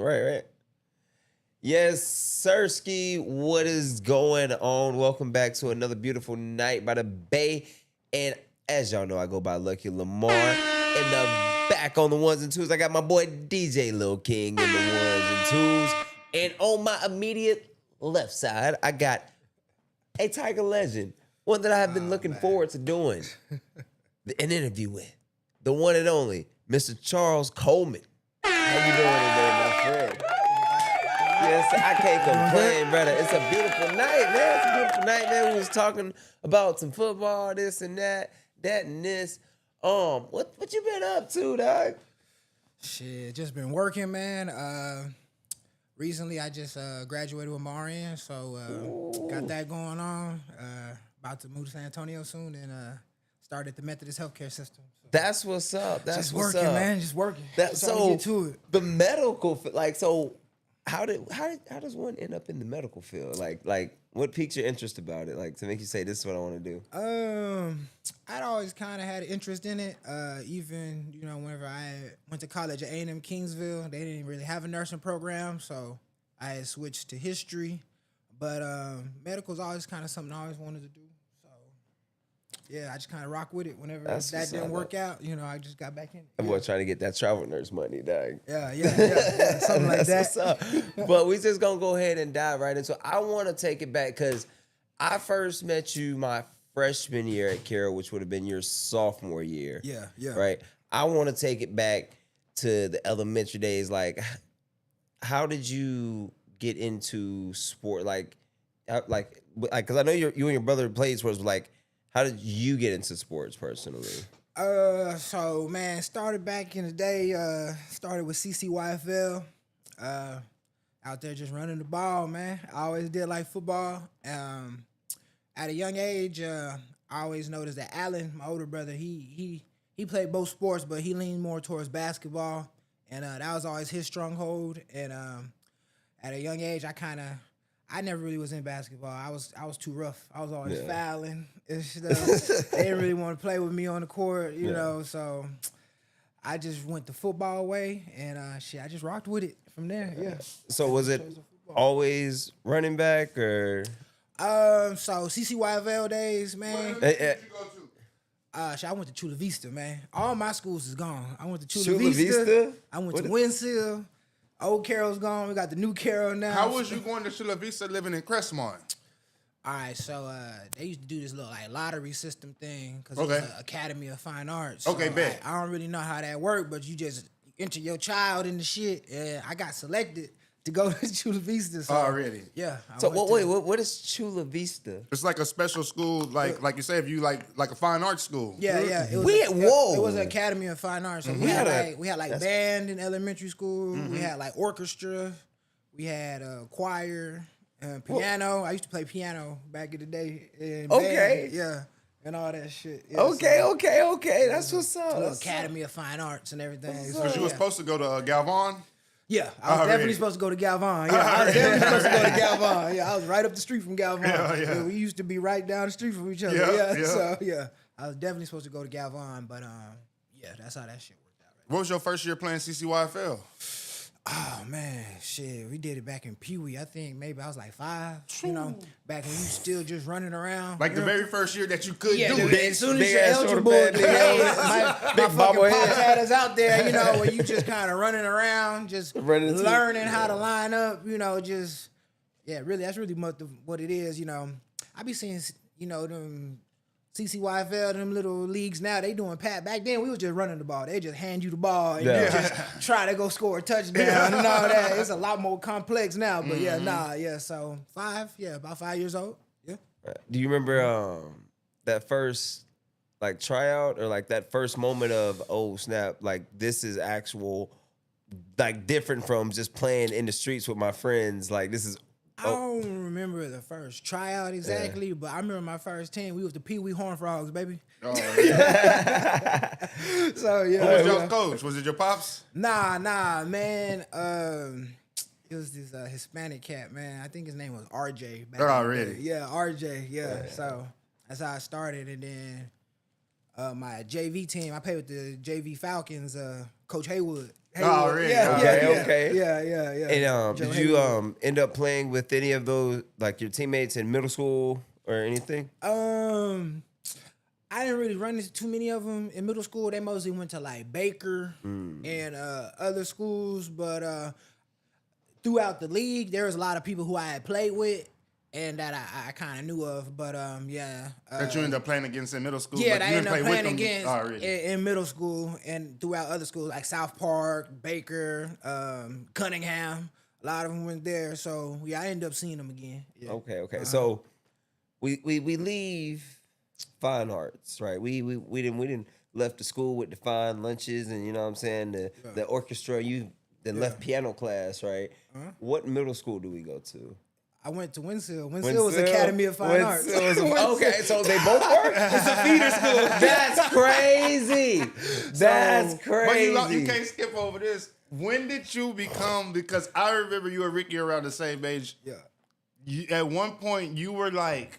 Right. Yes, Sirski, what is going on? Welcome back to another beautiful night by the Bay. And as y'all know, I go by Lucky Lamar. In the back on the ones and twos, I got my boy DJ Lil King in the ones and twos. And on my immediate left side, I got a Tiger legend, one that I have been looking forward to doing an interview with, the one and only Mr. Charles Coleman. How you doing today, my friend? Yes, I can't complain, brother. It's a beautiful night, man. It's a beautiful night, man. We was talking about some football, this and that and this. What you been up to, dog? Shit, just been working, man. Recently, I just graduated with my RN, so got that going on. About to move to San Antonio soon and start at the Methodist Healthcare System. So That's what's up. That's just what's working, up. man. Just working. So get to it. the medical, how does one end up in the medical field? Like what piques your interest about it? Like to make you say this is what I want to do. I'd always kind of had an interest in it. Even whenever I went to college at A&M Kingsville, they didn't really have a nursing program, so I had switched to history. But medical's always kind of something I always wanted to do. So yeah, I just kind of rock with it. Whenever that didn't work out, I just got back in. I'm gonna try to get that travel nurse money, dog. Yeah, something like that. What's up. But we just gonna go ahead and dive right into it. I want to take it back because I first met you my freshman year at Carroll, which would have been your sophomore year. Yeah. Right. I want to take it back to the elementary days. Like, how did you get into sport? Like, because I know you and your brother played sports. Like, how did you get into sports personally? So man, started back in the day. Started with CCYFL. Out there just running the ball, man. I always did like football. At a young age, I always noticed that Alan, my older brother, he played both sports, but he leaned more towards basketball, and that was always his stronghold. And at a young age, I never really was in basketball. I was too rough. I was always fouling and stuff. They didn't really want to play with me on the court, you know. So I just went the football way, and I just rocked with it from there. Yeah. So was it always running back or? So CCYFL days, man. Where did you go to? I went to Chula Vista, man. All my schools is gone. I went to Chula Vista. Vista? I went to Winseal. Old Carroll's gone. We got the new Carroll now. How was you going to Chula Vista living in Crestmont? All right, so they used to do this little lottery system thing because it was an Academy of Fine Arts. So, bet. I don't really know how that worked, but you just enter your child in the shit, and I got selected to go to Chula Vista. So, Already? Yeah. So what is Chula Vista? It's like a special school, like you say, if you like a fine arts school. Yeah. It was an Academy of Fine Arts. So we had band in elementary school. We had like orchestra. We had choir, piano. I used to play piano back in the day. In band, yeah, and all that shit. Yeah, Okay. That's what's up. Academy of Fine Arts and everything. Because you were supposed to go to Galvan. Yeah, I was definitely supposed to go to Galvan. Yeah, I was definitely supposed to go to Galvan. Yeah, I was right up the street from Galvan. Yeah. We used to be right down the street from each other. So I was definitely supposed to go to Galvan, but that's how that shit worked out. What was your first year playing CCYFL? Oh man, shit, we did it back in Pee Wee. I think maybe I was like 5. Back when you still just running around. Like the very first year that you could do dude, it. as soon as you're eligible, my fucking pops had us out there, where you just kind of running around, just learning how to line up, that's really much what it is, I be seeing, them CCYFL, them little leagues now, they doing pat. Back then, we was just running the ball. They just hand you the ball and you just try to go score a touchdown and all that. It's a lot more complex now, but so 5, about 5 years old, yeah. Do you remember that first like tryout or like that first moment of, oh snap, like this is actual, like different from just playing in the streets with my friends, like this is. I don't remember the first tryout exactly, but I remember my first team. We was the Pee Wee Horn Frogs, baby. Oh, yeah. So yeah. Who was your coach? Was it your pops? Nah, man. It was this Hispanic cat, man. I think his name was RJ. Already. Yeah, RJ. Yeah. So that's how I started, and then my JV team. I played with the JV Falcons. Coach Haywood. Oh, really? Okay. Yeah. And Joe did you Haywood. end up playing with any of those, like your teammates in middle school or anything? I didn't really run into too many of them in middle school. They mostly went to like Baker and other schools, but throughout the league, there was a lot of people who I had played with and that I kind of knew of. But yeah, That you ended up playing against in middle school. yeah, but I you ended didn't up play with playing them against already. in middle school and throughout other schools like South Park, Baker, Cunningham. A lot of them went there, so yeah, I ended up seeing them again. Yeah. Okay. So we leave Fine Arts, right? We didn't left the school with the fine lunches and you know what I'm saying, the orchestra. You then left piano class, right? What middle school do we go to? I went to Winsill. Winsill was Academy of Fine Arts. Okay, so they both work? It's a feeder school. That's crazy. That's But crazy. you can't skip over this. When did you become? Because I remember you and Ricky around the same age. Yeah. At one point, you were like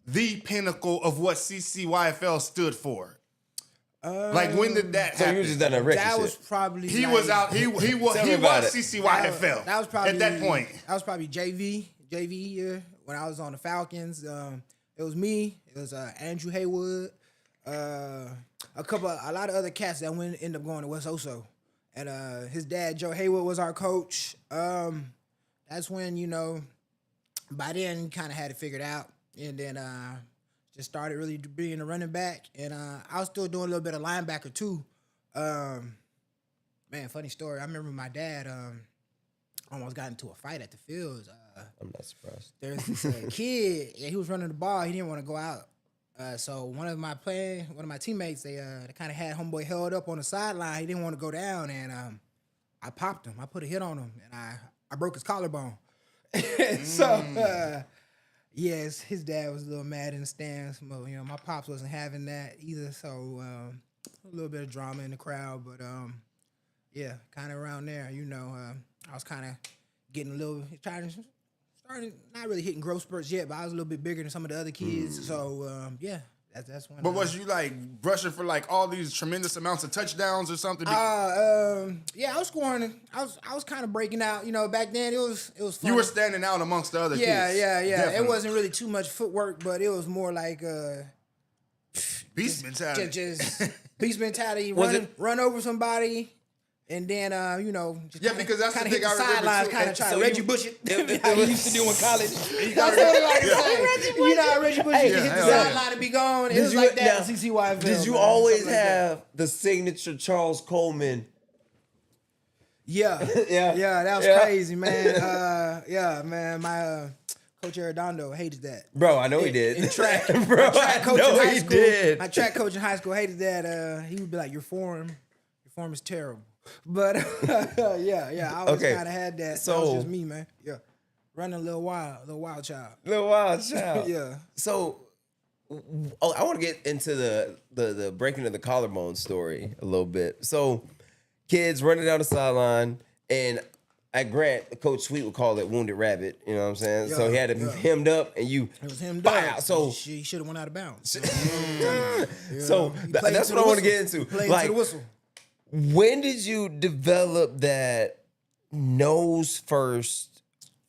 the pinnacle of what CCYFL stood for. Like when did that So happen? you were just done a record That shit. was probably He like, was out. He was me about it. CCYFL. That was probably at that point. That was probably JV year when I was on the Falcons. It was me. It was Andrew Haywood. A lot of other cats that ended up going to West Oso, and his dad Joe Haywood was our coach. That's when by then you kind of had it figured out, and then just started really being a running back, and I was still doing a little bit of linebacker too. Man, funny story. I remember my dad almost got into a fight at the fields. I'm not surprised. There's this kid, and he was running the ball. He didn't want to go out. So one of my teammates, they kind of had homeboy held up on the sideline. He didn't want to go down, and I popped him. I put a hit on him, and I broke his collarbone. So yes, his dad was a little mad in the stands. But, my pops wasn't having that either. So a little bit of drama in the crowd, but yeah, kind of around there. I was kind of getting a little started not really hitting growth spurts yet, but I was a little bit bigger than some of the other kids. So yeah, that's when. But was you like rushing for like all these tremendous amounts of touchdowns or something? Yeah, I was scoring. I was kind of breaking out. Back then it was fun. You were standing out amongst the other kids. Yeah. Definitely. It wasn't really too much footwork, but it was more like beast mentality. just beast mentality. Was Run over somebody. And then, just because that's the kinda thing hit the I remember sidelines, too. kind of And try so to Reggie you- Bush it. How you used to do in college. That's what I like to say. You know how Reggie Bush Hey, you hit the yeah. sideline and be gone. It Did was you- like that now, at CCYFL. Did you man, always something like that. have the signature Charles Coleman? Yeah. Yeah. That was Yeah. crazy, man. Yeah, man. My Coach Arredondo hated that. Bro, I know he did. In track, Bro, my track I coach know in high he school, did. My track coach in high school hated that. He would be like, your form is terrible. But yeah, I always Okay, kind of had that. That so- was just me, man. Yeah, running a little wild child. Little wild child. Yeah. So, I want to get into the breaking of the collarbone story a little bit. So, kids running down the sideline, and at Grant, Coach Sweet would call it wounded rabbit. You know what I'm saying? So he had him hemmed up, and you. It was him. Bow. So he should have went out of bounds. So He played that's to what I the want to get whistle. into. Played Like, to the whistle. when did you develop that nose first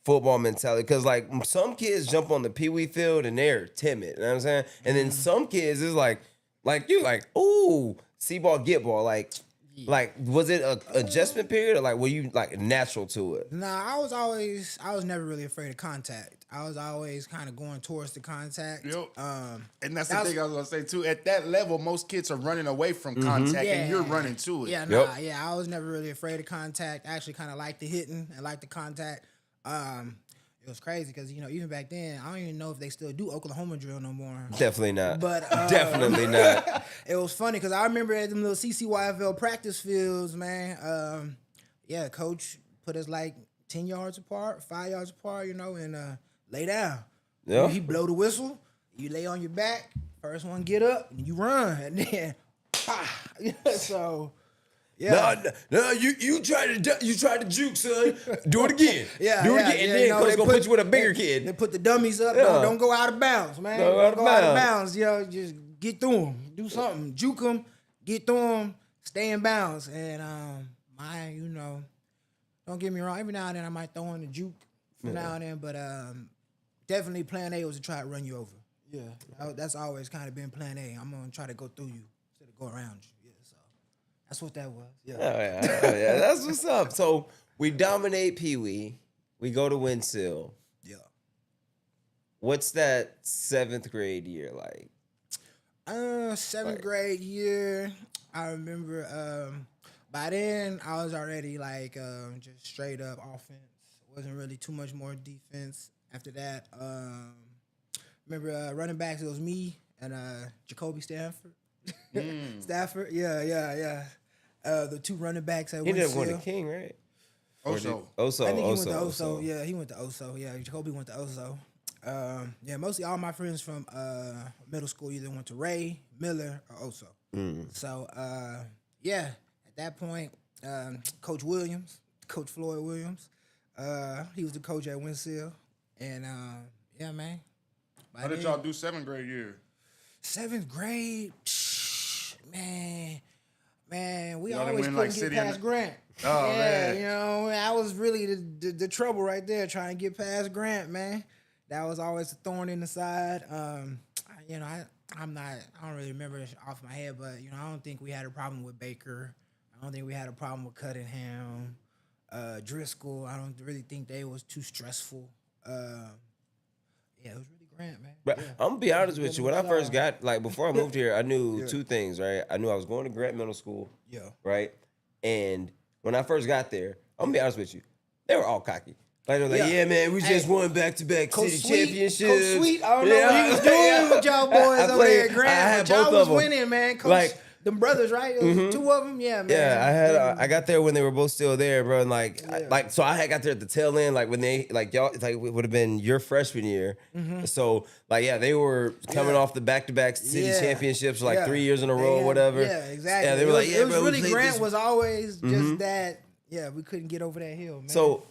football mentality? Because like some kids jump on the pee wee field and they're timid. You know what I'm saying? And then some kids is like you like, ooh, see ball, get ball. Like was it a adjustment period or like were you like natural to it? Nah, I was never really afraid of contact. I was always kind of going towards the contact. Yep. And that's the That's- thing I was gonna say too. At that level, most kids are running away from contact, and you're running to it. Yeah, Yep. I was never really afraid of contact. I actually kind of liked the hitting and liked the contact. It was crazy because even back then, I don't even know if they still do Oklahoma drill no more. Definitely not. But definitely not. It was funny because I remember at them little CCYFL practice fields, man. Yeah, coach put us like 10 yards apart, 5 yards apart, and lay down. Yeah. He blow the whistle, you lay on your back, first one get up, and you run, and then, so. Yeah. No, you tried to juke, son. Do it again. Yeah, Do it yeah, again. And yeah, then coach gonna put you with a bigger They kid. put the dummies up. Yeah. Don't go out of bounds, man. Don't go out of Don't go out of bounds. bounds. Just get through them. Do something. Juke them. Get through them. Stay in bounds. And my, don't get me wrong. Every now and then I might throw in the juke from now and then, but definitely plan A was to try to run you over. Yeah, that's always kind of been plan A. I'm gonna try to go through you instead of go around you. Yeah, so that's what that was. Yeah, yeah, that's what's up. So we dominate Pee Wee. We go to Winsill. Yeah. What's that 7th grade year like? Seventh grade year, I remember. By then, I was already like just straight up offense. Wasn't really too much more defense. After that, remember running backs. It was me and Jacoby Stanford. Stafford, yeah. The two running backs at He ended up Winsill. going to King, right? Oso. Oso. I think he went to Oso. Yeah, he went to Oso. Yeah, Jacoby went to Oso. Yeah, mostly all my friends from middle school either went to Ray, Miller, or Oso. So, yeah, at that point, Coach Williams, Coach Floyd Williams, he was the coach at Winsill. And, yeah, man. How did y'all do 7th grade year? 7th grade, man, we Y'all didn't always win, couldn't like, get city past and- Grant. Oh, yeah, man. that was really the trouble right there, trying to get past Grant, man. That was always a thorn in the side. I don't really remember it off my head, but I don't think we had a problem with Baker. I don't think we had a problem with Cunningham, Driscoll. I don't really think they was too stressful. Yeah, it was really Grant, man. But yeah. I'm gonna be honest with you. When I first got, before I moved here, I knew Yeah. two things, right? I knew I was going to Grant Middle School, Yeah. right? And when I first got there, I'm gonna be honest with you, they were all cocky. Like, they're like, yeah, man, we just won back-to-back city championships. Coach Sweet, I don't know what he was doing with y'all boys over there at Grant. I had But y'all both was of them. winning, man. Coach, them brothers, right? It was two of them, yeah, man. Yeah, I had. I got there when they were both still there, bro. And so I had got there at the tail end, like when they, y'all, it would have been your freshman year. So, they were coming off the back-to-back city championships, 3 years in a row, or whatever. Yeah, exactly. Yeah, they were like, yeah, it was bro, we really played Grant this- was always just that. Yeah, we couldn't get over that hill, man. So,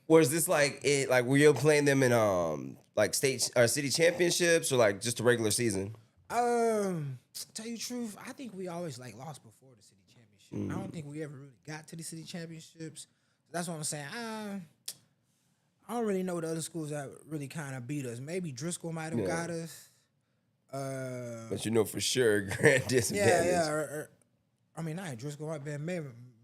was this were you playing them in state or city championships or just a regular season? Tell you the truth, I think we always lost before the city championship. I don't think we ever really got to the city championships. That's what I'm saying. I don't really know the other schools that really kind of beat us. Maybe Driscoll might have got us. But you know for sure, Grant disadvantage. Yeah. Not Driscoll. Might be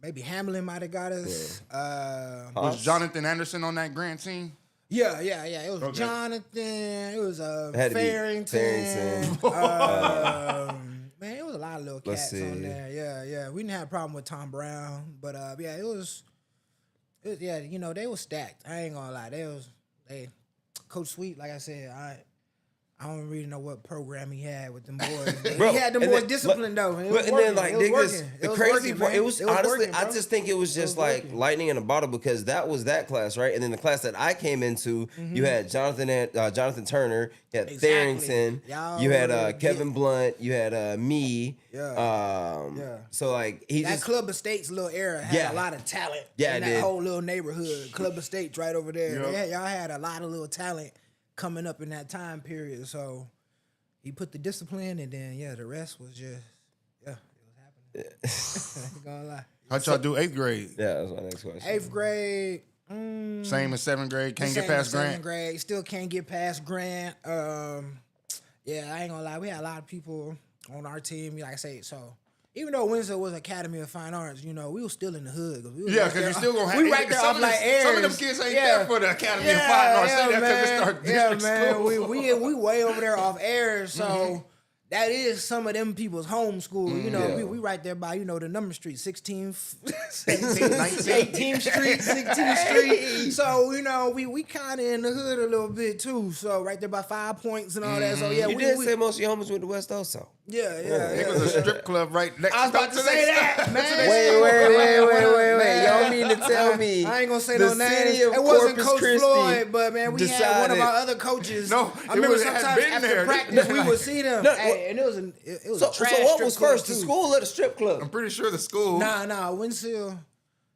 maybe Hamlin might have got us. Was Jonathan Anderson on that Grant team? Yeah. It was Jonathan. It was Had to be Farrington. Man, it was a lot of little Let's cats on see. there. Yeah. We didn't have a problem with Tom Brown, but it was they were stacked. I ain't gonna lie. Coach Sweet, like I said, I don't really know what program he had with them boys. But Bro, he had them and boys then- disciplined though. It was And working. then It was niggas, working. the It was crazy working, part, man. it was It was honestly, working, I bro. just think it was just working. lightning in a bottle because that was that class, right? And then the class that I came into, you had Jonathan Turner, you had Exactly. Farrington, Y'all you had were Kevin Blunt, you had me. Yeah. So he That just Club Estates little era had a lot of talent. Yeah, in it that did. whole little neighborhood. Club Estates right over there. Yep. Y'all had a lot of little talent coming up in that time period. So he put the discipline, and then the rest was just it was happening. Ain't gonna lie. How'd y'all do 8th grade? yeah. That's my next question. 8th grade. Same as 7th grade. Can't Same get past as 7th Grant. grade. Still can't get past Grant. I ain't gonna lie. We had a lot of people on our team. Like I say, so even though Windsor was Academy of Fine Arts, we were still in the hood. We was Yeah, right because there- you still gonna have we right there off like Ayers. Some of them kids ain't there for the Academy of Fine Arts. They there because it started district man. school. We way over there off Ayers, so that is some of them people's home school. We right there by the number street, 16th, 17th, 18th Street, 16th Street. So we kind of in the hood a little bit too. So right there by 5 Points and all that. So yeah, You we did say most of your homies went to West also. yeah. It was a strip club right next I was about to say that, man. Wait. Y'all mean to tell me I ain't gonna say the no names. city of It wasn't Corpus Coach Christi Floyd, but man, we had one of decided- our other coaches. No, I remember it had sometimes been after there. practice we would see them, No, and it was So a trash what strip was club, first, the too. school or the strip club? I'm pretty sure the school. Nah, Winsill.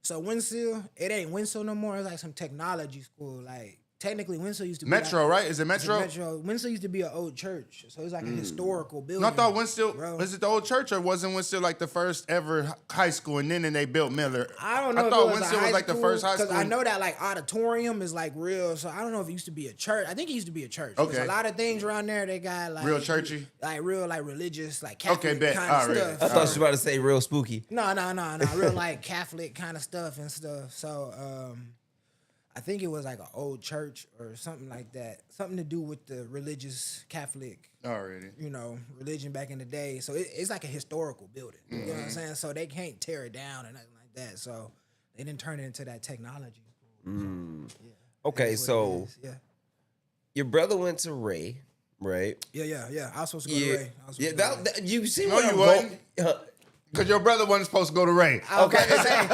So Winsill, it ain't Winsill no more. It's like some technology school. Like technically Winslow used to be Metro, like, right? Is it Metro? Metro. Winslow used to be an old church, so it's like a historical building. No, I thought Winslow, bro. was it the old church or wasn't Winslow like the first ever high school and then they built Miller? I don't know. I thought if it Winslow was was like the first high school. because I know that like auditorium is like real. So I don't know if it used to be a church. I think it used to be a church. There's Okay. a lot of things around there they got like Real churchy? like real like religious like Catholic Okay, bet. kind All of right. stuff. I thought you were about to say real spooky. No, real like Catholic kind of stuff and stuff. So I think it was like an old church or something like that. Something to do with the religious Catholic, Already. religion back in the day. So it's like a historical building. You know what I'm saying? So they can't tear it down or nothing like that. So they didn't turn it into that technology. Okay, That's what so it is. Yeah. your brother went to Ray, right? Yeah. I was supposed to go to Ray. I was supposed Yeah, to go to Ray. you see No, where you I'm wasn't. going? Because your brother wasn't supposed to go to Ray. Okay, hold on.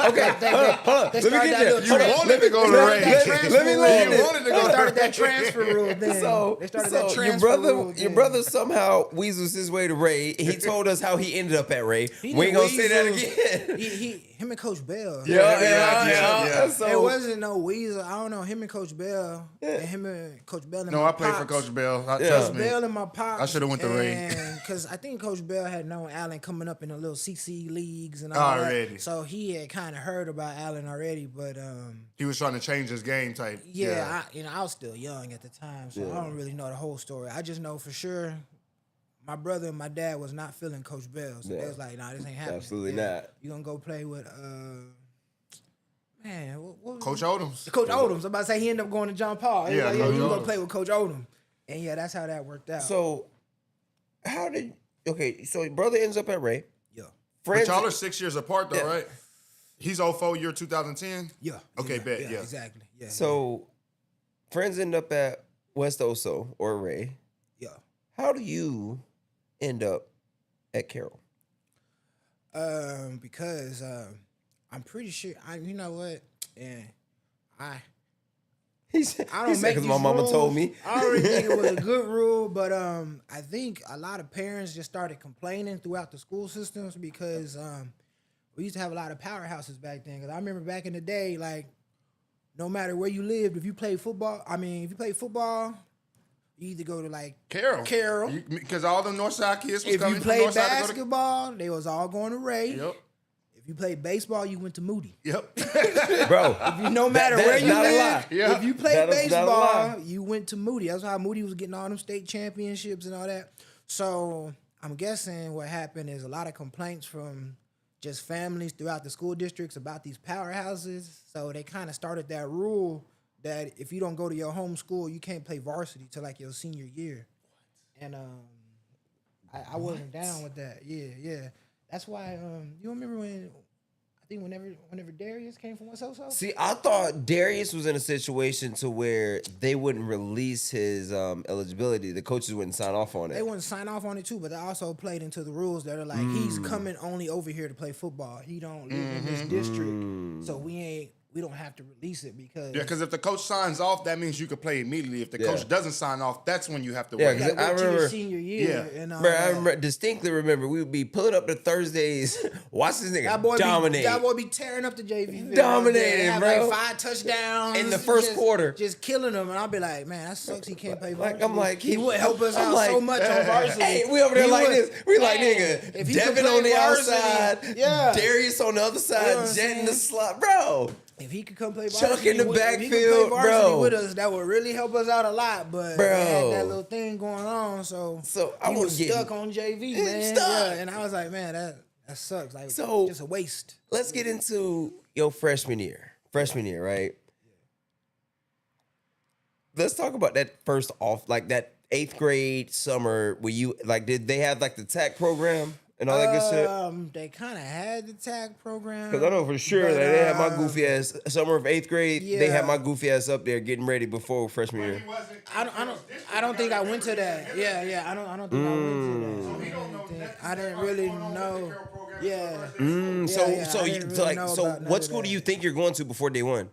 Let me get there. You wanted to go to Ray. Let me land You it. wanted to They go to started Ray. that transfer rule then. So, They started so that your transfer rule your then. brother somehow weasels his way to Ray. He told us how he ended up at Ray. He We ain't didn't gonna say that weasel. again. Him and Coach Bell. Yeah. So, It wasn't no weasel. I don't know. Him and Coach Bell. And him and Coach Bell and No, my I played for pops. Coach Bell. Trust Coach me. Bell and my pops. I shoulda went to Ray. Because I think Coach Bell had known Allen coming up in the little CC leagues and all Already. that. So he had kind of heard about Allen already. But He was trying to change his game type. I was still young at the time, so I don't really know the whole story. I just know for sure my brother and my dad was not feeling Coach Bell. So they was like, nah, this ain't happening. Absolutely not. You gonna go play with man, what was Coach it? Odoms. Coach Odoms. I'm about to say he ended up going to John Paul. He was Yeah, like, Coach you gonna Odoms. play with Coach Odom. And yeah, that's how that worked out. So, so your brother ends up at Ray. yeah. But Friends, y'all are 6 years apart though, Yeah. right? He's 04, you're 2010? Yeah. Okay, bet, yeah. Exactly. Yeah. so friends end up at West Oso or Ray. yeah. How do you end up at Carroll? Because I'm pretty sure you know what? And He said, I don't make because these my mama rules. told me. I don't really think it was a good rule, but I think a lot of parents just started complaining throughout the school systems because we used to have a lot of powerhouses back then. Because I remember back in the day, like no matter where you lived, if you played football, you either go to like Carroll. Because all the Northside kids was if coming you from played Northside to go to. basketball, they was all going to Ray. Yep. If you played baseball, you went to Moody. Yep. Bro, No matter that where is you not a lived, lie. Yeah. if you played That is not a lie. baseball, you went to Moody. That's how Moody was getting all them state championships and all that. So I'm guessing what happened is a lot of complaints from just families throughout the school districts about these powerhouses. So they kind of started that rule that if you don't go to your home school, you can't play varsity till like your senior year. And I wasn't down with that. Yeah. That's why you remember when I think whenever Darius came from West Oso? see, I thought Darius was in a situation to where they wouldn't release his eligibility. The coaches wouldn't sign off on They it. wouldn't sign off on it too, but they also played into the rules that are like he's coming only over here to play football. He don't live in this district, so we don't have to release it because Yeah, because if the coach signs off, that means you could play immediately. If the Yeah. coach doesn't sign off, that's when you have to Yeah, wait. you gotta I wait till your remember- senior year. Yeah. And Bro, I distinctly remember we would be pulling up to Thursdays, watch this nigga dominate. That boy be tearing up the JV. field. Dominating, Have bro. like 5 touchdowns In the first quarter. just killing them. And I'll be like, man, that sucks. He can't play varsity. I'm like, he would help us I'm out like, so much on varsity. Hey, we over there He like would. this. We like, Man, nigga, if he could Devin play on the varsity, outside, yeah. Darius on the other side, You know Jet in the what I'm slot. Bro, If he could come play Chuck varsity, in the if he could backfield, play varsity bro. with us, that would really help us out a lot. But Bro. they had that little thing going on, so I he was was getting stuck on JV, Yeah, man. stuck. Yeah, and I was like, man, that sucks. Like, So- just a waste. let's get into your freshman year. Freshman year, right? Let's talk about that first off, like that 8th grade summer where you like did they have like the TAC program and all that good shit? They kind of had the tag program. Because I know for sure but, that they had my goofy ass summer of 8th grade. They had yeah. my goofy ass up there getting ready before freshman year. I don't think I went to that. Yeah. I don't think I went to that. I didn't really know. Yeah. So I so didn't you really so like know so about none what of school do that. you think you're going to before day one?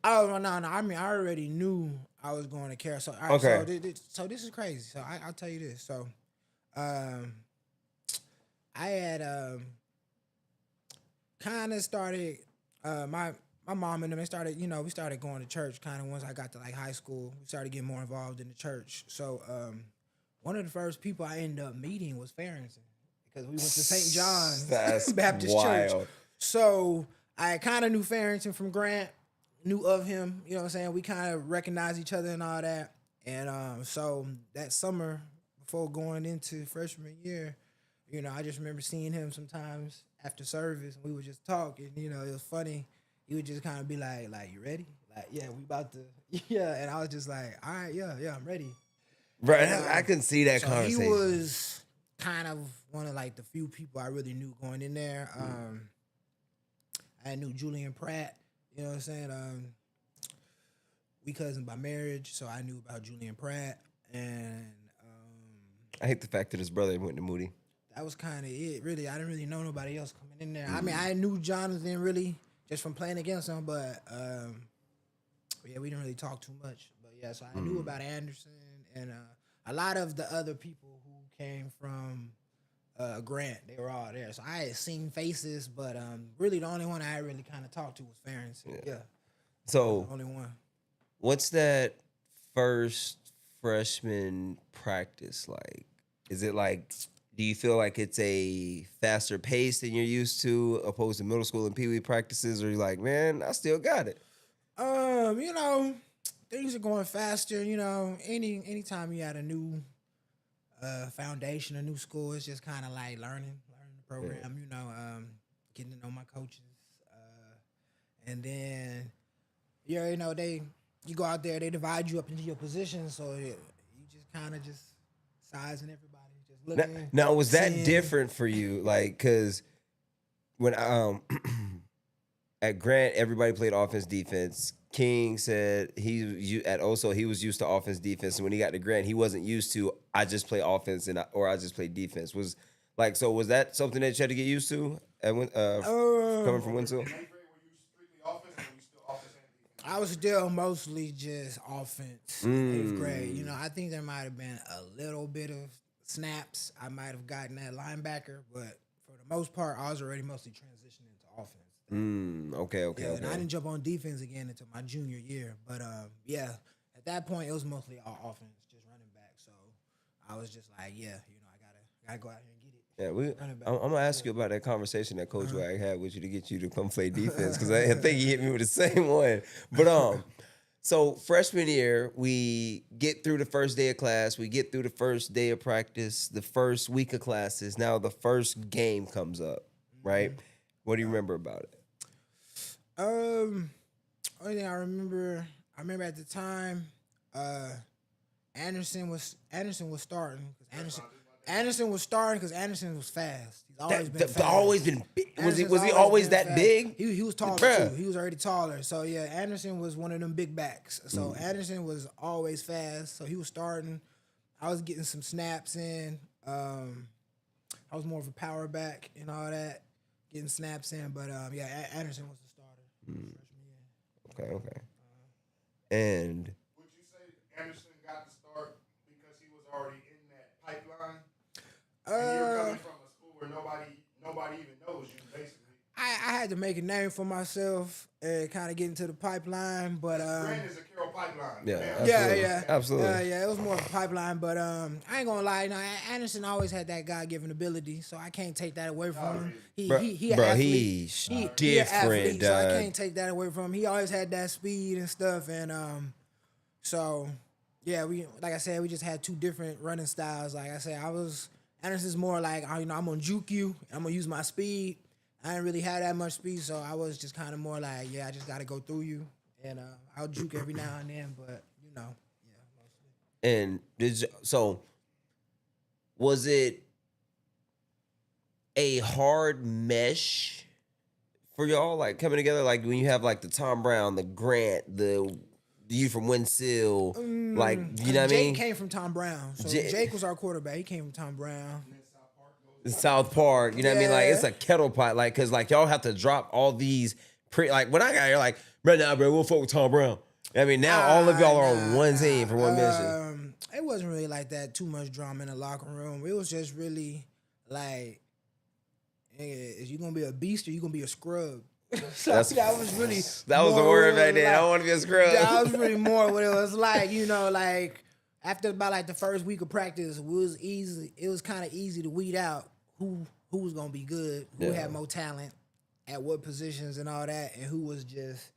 Oh no! I mean, I already knew I was going to Carroll. So, all right, Okay. so this is crazy. So I'll tell you this. So, I had kind of started my my mom and them, they started, we started going to church kind of once I got to like high school. We started getting more involved in the church. So one of the first people I ended up meeting was Farrington because we went to St. John's That's Baptist Church. wild. So I kind of knew Farrington from Grant, knew of him, you know what I'm saying? We kind of recognized each other and all that. And so that summer before going into freshman year, I just remember seeing him sometimes after service and we would just talk and, it was funny. He would just kind of be like, you ready? Like, yeah, we about to, yeah. And I was just like, all right, yeah, I'm ready. Right, I can see that So conversation. he was kind of one of like the few people I really knew going in there. I knew Julian Pratt, you know what I'm saying? We cousins by marriage, so I knew about Julian Pratt. And I hate the fact that his brother went to Moody. that was kind of it, really. I didn't really know nobody else coming in there. I mean, I knew Jonathan really just from playing against him, but yeah, we didn't really talk too much. But yeah, so I knew about Anderson and a lot of the other people who came from Grant. They were all there, so I had seen faces, but really the only one I really kind of talked to was Farrington. Yeah, So, the only one. what's that first freshman practice like? Is it like, do you feel like it's a faster pace than you're used to opposed to middle school and pee wee practices? Or you're like, man, I still got it? Things are going faster. Anytime you had a new foundation, a new school, it's just kind of like learning the program. Getting to know my coaches, and then you go out there, they divide you up into your positions, so you just kind of just sizing everybody, just looking. Now, was that seeing. different for you? Like, because when at Grant, everybody played offense, defense. King said he was used to offense, defense. And when he got to Grant, he wasn't used to, I just play offense or I just play defense. Was that something that you had to get used to coming from Winslow? I was still mostly just offense in 8th grade. I think there might have been a little bit of snaps. I might have gotten that linebacker, but for the most part, I was already mostly transitioning into offense. Okay. And I didn't jump on defense again until my junior year. But at that point, it was mostly all offense, just running back. So I was just like, I gotta go out here and get it. Yeah, I'm gonna ask you about that conversation that Coach Wag had with you to get you to come play defense because I think he hit me with the same one. But so freshman year, we get through the first day of class, we get through the first day of practice, the first week of classes. Now the first game comes up, right? What do you remember about it? Only thing I remember at the time, Anderson was starting because Anderson was fast. He's always been fast. Always been big. Was he always that fast. big? He was taller too. He was already taller. So yeah, Anderson was one of them big backs. So Anderson was always fast. So he was starting. I was getting some snaps in. I was more of a power back and all that, getting snaps in. But Anderson was the starter freshman year. Okay. And would you say Anderson got the start because he was already in that pipeline? And you're coming from a school where nobody even knows you, basically. I had to make a name for myself and kind of get into the pipeline, but Grant is a Carroll pipeline. Absolutely. It was more of a pipeline, but I ain't gonna lie, Anderson always had that God-given ability, so I can't take that away from him. He an athlete. He's different, he an athlete, dog. so I can't take that away from him. He always had that speed and stuff, and so yeah, like I said, we just had two different running styles. Like I said, Anderson's more like, I'm gonna juke you, I'm gonna use my speed. I didn't really have that much speed, so I was just kind of more like, I just got to go through you. And I'll juke every now and then, but, mostly. And was it a hard mesh for y'all, like coming together? Like when you have like the Tom Brown, the Grant, the you from Winsill, like, you know what I mean? Jake came from Tom Brown. So Jake was our quarterback. He came from Tom Brown. South Park, you know what I mean? Like, it's a kettle pot, like, because, like, y'all have to drop all these, like, when I got here, like, bro, we'll fuck with Tom Brown. I mean, now all of y'all are on one team for one mission. It wasn't really like that, too much drama in the locker room. It was just really, like, is you going to be a beast or you going to be a scrub? So That's- that was really That was the more word what it back was then. I like. don't want to be a scrub. That was really more what it was like, like after about like the first week of practice, it was easy. It was kind of easy to weed out who was gonna be good, who Yeah. had more talent, at what positions and all that, and who was just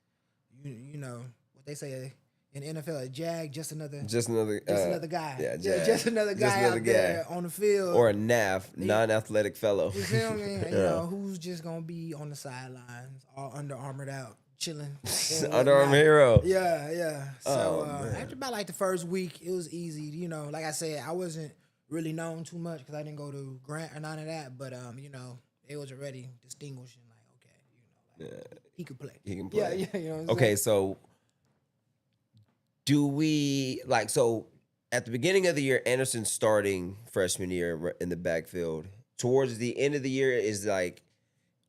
you know what they say in the NFL, a jag, just another another guy, Yeah, just another guy another out there on the field, or a NAF, non-athletic fellow. you feel me? You know, who's just gonna be on the sidelines, all Under Armoured out, chilling. and Under Armour whatnot. hero. Yeah. So man. after about like the first week, it was easy. Like I said, I wasn't really known too much because I didn't go to Grant or none of that. But it was already distinguishing. Like, okay, he could play. He can play. Yeah. You know what I'm Okay, saying? so do we so at the beginning of the year, Anderson starting freshman year in the backfield. Towards the end of the year, is like,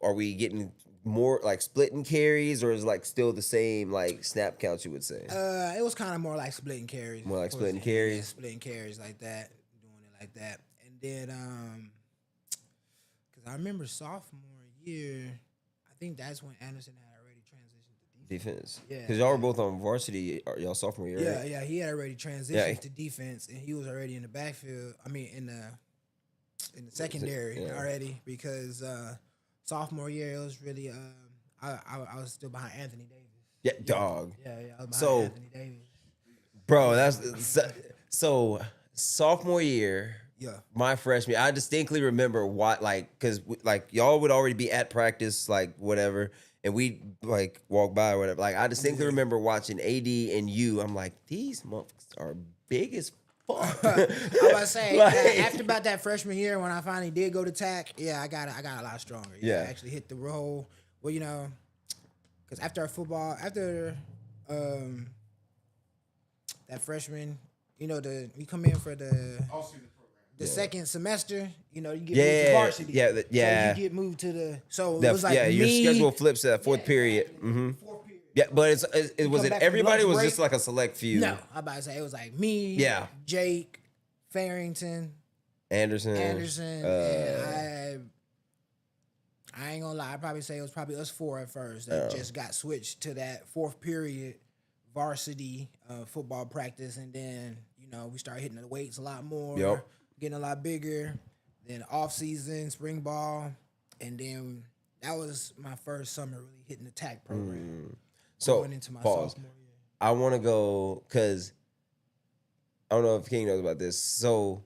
are we getting more like splitting carries, or is it like still the same like snap counts you would say? It was kind of more like splitting carries. More like splitting Yeah, carries? splitting carries like that, doing it like that, and then because I remember sophomore year, I think that's when Anderson had already transitioned to defense. Defense. Yeah. Because y'all were both on varsity y'all sophomore year, right? Yeah, he had already transitioned Yeah. to defense, and he was already in the backfield. I mean, in the secondary Yeah. already, because sophomore year it was really I was still behind Anthony Davis. Yeah, dog. Yeah, I was behind So- Anthony Davis. Bro, that's so sophomore year. Yeah. My freshman, I distinctly remember what, like, because like y'all would already be at practice, like whatever, and we like walk by or whatever. Like, I distinctly remember watching AD and you. I'm like, these motherfuckers are big as fuck. I was about to say Like- after about that freshman year when I finally did go to TAC, yeah, I got a lot stronger. Yeah. I actually hit the roll. Well, because after that freshman, we come in for the All-season program. second semester, you get moved to Yeah, varsity. yeah. So you get moved to it The- was like yeah, your me, schedule flips to that fourth period. Mm-hmm. fourth period. Yeah, but it was come it back from everybody lunch was break. just like a select few. No, I'm about to say it was like me, Yeah. Jake, Farrington, Anderson. Anderson, and I ain't gonna lie, I'd probably say it was probably us four at first that just got switched to that fourth period varsity football practice, and then we started hitting the weights a lot more, Yep. getting a lot bigger. Then off season, spring ball, and then that was my first summer really hitting the TAC program. So Going into my pause. sophomore year. I want to go because I don't know if King knows about this. So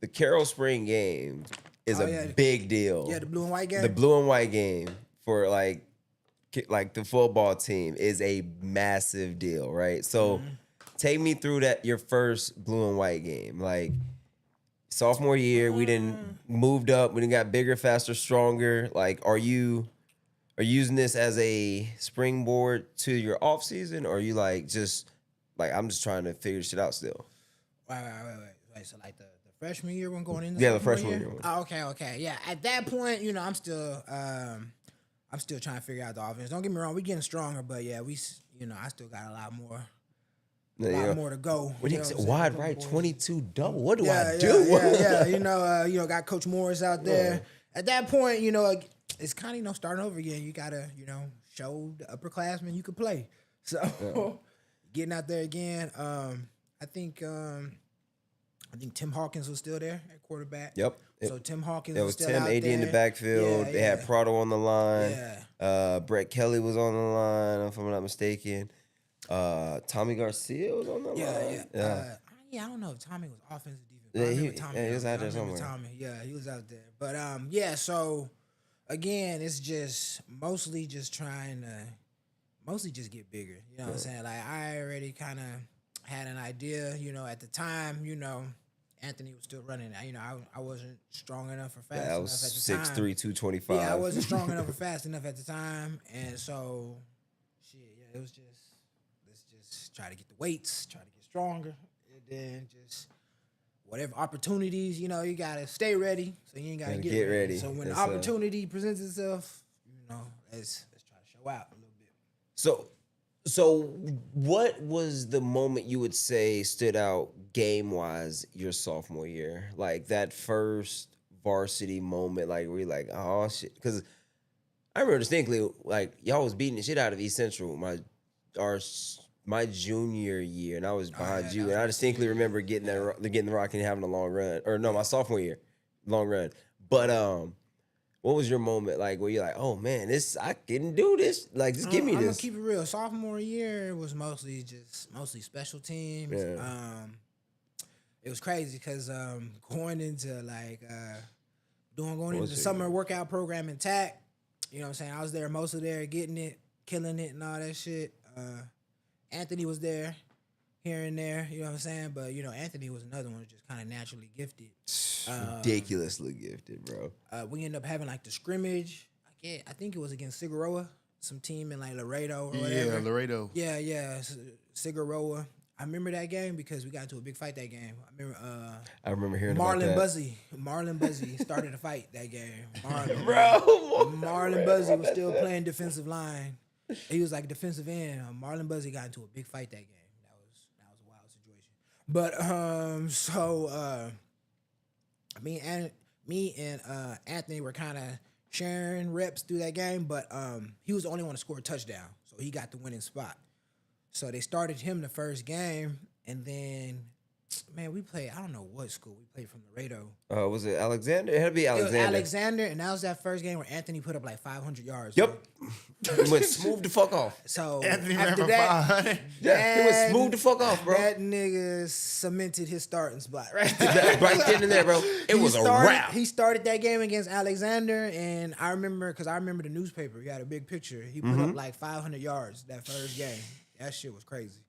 the Carroll Spring game is Oh, a yeah. big deal. Yeah, the blue and white game. The blue and white game for like the football team is a massive deal, right? So Mm-hmm. take me through your first blue and white game. Like sophomore year, we didn't moved up, we didn't got bigger, faster, stronger. Like, are you using this as a springboard to your off season, or are you like just like I'm just trying to figure shit out still? Wait. So like the freshman year when going into Yeah, the sophomore freshman year? year. Oh, okay. Yeah, at that point, I'm still trying to figure out the offense. Don't get me wrong, we getting stronger, but yeah, I still got a lot more to go. When you he know said what I'm wide saying? right, Boys. 22 double. What do Yeah, I do? yeah. Got Coach Morris out there. At that point, it's kind of starting over again. You gotta show the upperclassmen you can play. So getting out there again. I think Tim Hawkins was still there at quarterback. Yep. So Tim Hawkins It was was still Tim, out AD in the there. backfield. Yeah, They had yeah. Prado on the line. Yeah. Brett Kelly was on the line, if I'm not mistaken. Tommy Garcia was on the line. I don't know if Tommy was offensive defense. Yeah, I remember he- Tommy. yeah, he was I out there remember somewhere. Tommy. Yeah, he was out there. But yeah. So again, it's just mostly just trying to just get bigger. You know what I'm saying? Like I already kind of had an idea. At the time, Anthony was still running. I wasn't strong enough or fast I enough was at the time. 6'3", 225. Yeah, I wasn't strong enough or fast enough at the time, and so it was just let's just try to get the weights, try to get stronger, and then just whatever opportunities, you gotta stay ready, so you ain't gotta Gotta get get ready. ready. So when That's, the opportunity presents itself, let's try to show out a little bit. So what was the moment you would say stood out game-wise your sophomore year? Like that first varsity moment, like where you're like, oh shit. Because I remember distinctly, like y'all was beating the shit out of East Central my junior year, and I was behind yeah, you, that was and I my distinctly senior remember getting the rock and having a long run, or no, my sophomore year, long run. But what was your moment like where you're like, oh man, this I can do this, like just give me I'm gonna this. keep it real. Sophomore year was mostly special teams. Yeah. It was crazy because going into like going What into was the your summer year? workout program in TAC. You know what I'm saying? I was there most of there, getting it, killing it, and all that shit. Anthony was there here and there. You know what I'm saying? But Anthony was another one who just kind of naturally gifted. Ridiculously gifted, bro. We ended up having like the scrimmage. I think it was against Figueroa, some team in like Laredo or whatever. Yeah, Laredo. Yeah, Figueroa. I remember that game because we got into a big fight that game. I remember hearing about Marlon that. Buzzy started a fight that game. Marlon Bro, Buzzy was still playing defensive line. He was like defensive end. Marlon Buzzy got into a big fight that game. That was a wild situation. But me and Anthony were kind of sharing reps through that game, but he was the only one to score a touchdown, so he got the winning spot. So they started him the first game, and then, man, we played, I don't know what school. We played from Laredo. Was it Alexander? It had to be It was Alexander. Alexander, and that was that first game where Anthony put up like 500 yards. Yep. He went smooth the fuck off. So Anthony after ran for that, 500. Yeah, he went smooth the fuck off, bro. that nigga cemented his starting spot, right? Right then and there, bro. It was a wrap. He started that game against Alexander, and I remember the newspaper. He had a big picture. He put up like 500 yards that first game. That shit was crazy.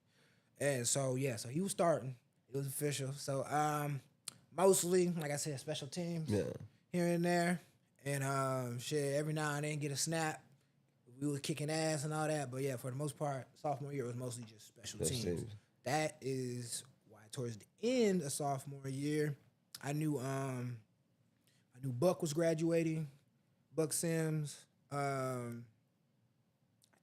And so so he was starting. It was official. So mostly, like I said, special teams here and there, and every now and then get a snap. We was kicking ass and all that, but yeah, for the most part, sophomore year was mostly just special teams. That is why towards the end of sophomore year, I knew Buck was graduating, Buck Sims. I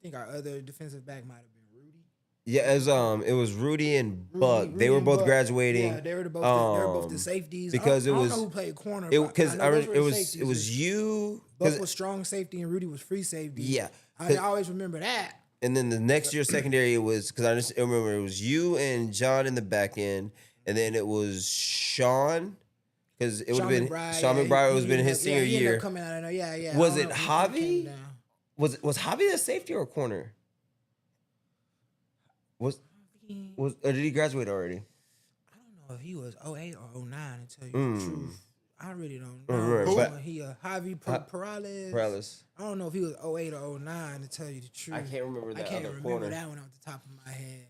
think our other defensive back might have been Rudy. Yeah, it was Rudy and Buck. Rudy They were and both Buck. graduating. Yeah, they were both the safeties. Because I it don't was know who played corner. because but I know those were the it safeties. was you. Buck was strong safety and Rudy was free safety. Yeah. I always remember that. And then the next year secondary it was because I just remember it was you and John in the back end, and then it was Sean because it would have been Sean McBride. It was been his senior he ended year. up coming out of there. Yeah. Was I it don't know if he came Javi? down. Was Javi a safety or a corner? Or did he graduate already? I don't know if he was 08 or 09 to tell you the truth. I really don't know. Right, but- He Javi Perales. Perales. I don't know if he was 08 or 09 to tell you the truth. I can't remember that I can't other remember corner. that one off the top of my head.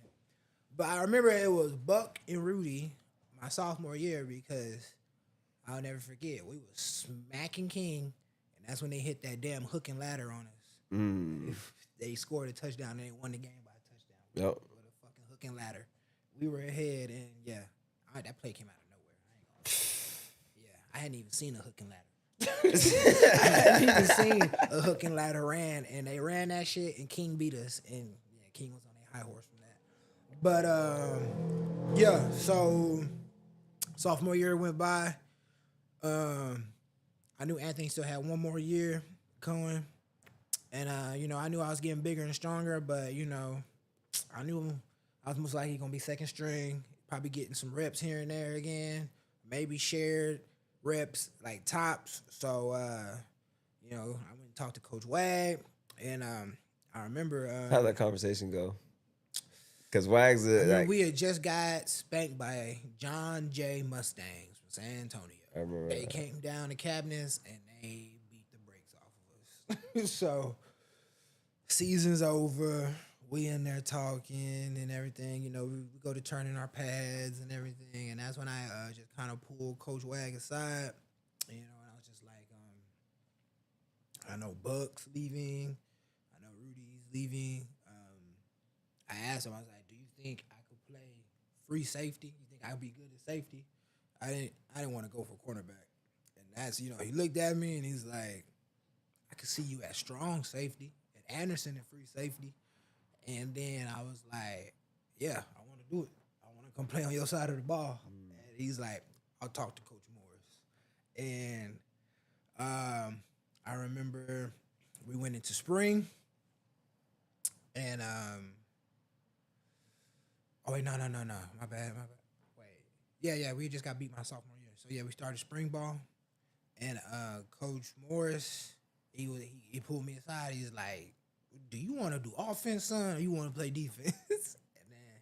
But I remember it was Buck and Rudy my sophomore year because I'll never forget. We was smacking King, and that's when they hit that damn hook and ladder on us. They scored a touchdown and they won the game by a touchdown. Yep. With a fucking hook and ladder. We were ahead, and that play came out of nowhere. I hadn't even seen a hook and ladder. I hadn't even seen a hook and ladder ran, and they ran that shit, and King beat us, and King was on a high horse from that. But so sophomore year went by. I knew Anthony still had one more year going, and I knew I was getting bigger and stronger, but I knew I was most likely gonna be second string, probably getting some reps here and there again, maybe shared reps like tops. So I went and talked to Coach Wag, and I remember How'd that conversation go? Because Wags, we had just got spanked by John J. Mustangs from San Antonio. I remember They that. came down to Cabinets and they beat the brakes off of us. So season's over. We in there talking and everything. We go to turn in our pads and everything. And that's when I just kind of pulled Coach Wag aside. And I was just like, I know Buck's leaving. I know Rudy's leaving. I asked him, I was like, do you think I could play free safety? You think I could be good at safety? I didn't want to go for cornerback. And that's, he looked at me and he's like, I could see you at strong safety, at Anderson and free safety. And then I was like, yeah, I want to do it. I want to come play on your side of the ball. And he's like, I'll talk to Coach Morris. And I remember we went into spring, and oh wait, no, my bad. Wait, yeah, we just got beat my sophomore year. So yeah, we started spring ball, and Coach Morris, he pulled me aside. He's like, "Do you want to do offense, son, or you want to play defense?" And then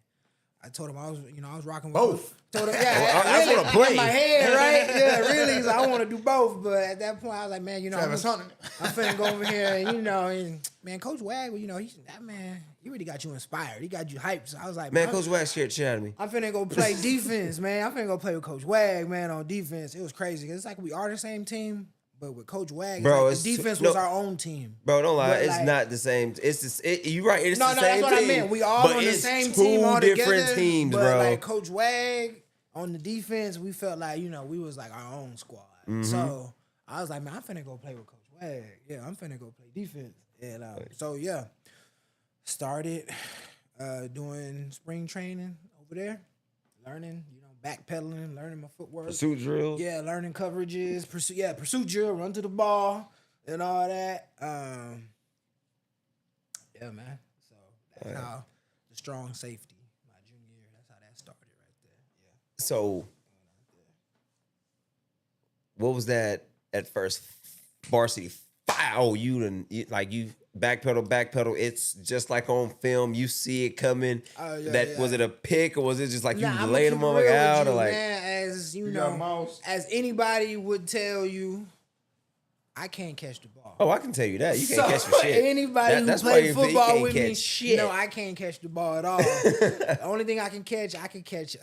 I told him I was rocking with Both. Told him, I really, wanna play. in my head, right? Yeah, really. He's like, I want to do both, but at that point, I was like, man, I'm finna go over here, and man, Coach Wag, that man, he really got you inspired. He got you hyped. So I was like, Man, Coach Wag scared shit out of me. I'm finna go play defense, man. I'm finna go play with Coach Wag, man, on defense. It was crazy. It's like we are the same team, but with Coach Wag, Bro, the defense was our own team. Bro, don't lie. But it's not the same. It's just, you're right. It's the same that's what team, I meant. We all but on the it's same two team all different together, teams, but bro. like Coach Wag on the defense, we felt like, we was like our own squad. So I was like, man, I'm finna go play with Coach Wag. Yeah, I'm finna go play defense. And so yeah, started doing spring training over there, learning, backpedaling, learning my footwork. Pursuit drills. Yeah, learning coverages, pursuit drill, run to the ball, and all that. Yeah, man. So that's how the strong safety, my junior year, that's how that started right there. Yeah. So, what was that at first varsity foul? You backpedal. It's just like on film. You see it coming. Was it a pick or was it just like you laying them all out or like? Man, as as anybody would tell you, I can't catch the ball. Oh, I can tell you that. You can't catch for shit. Anybody who that's played why football with me, shit. I can't catch the ball at all. The only thing I can catch You can catch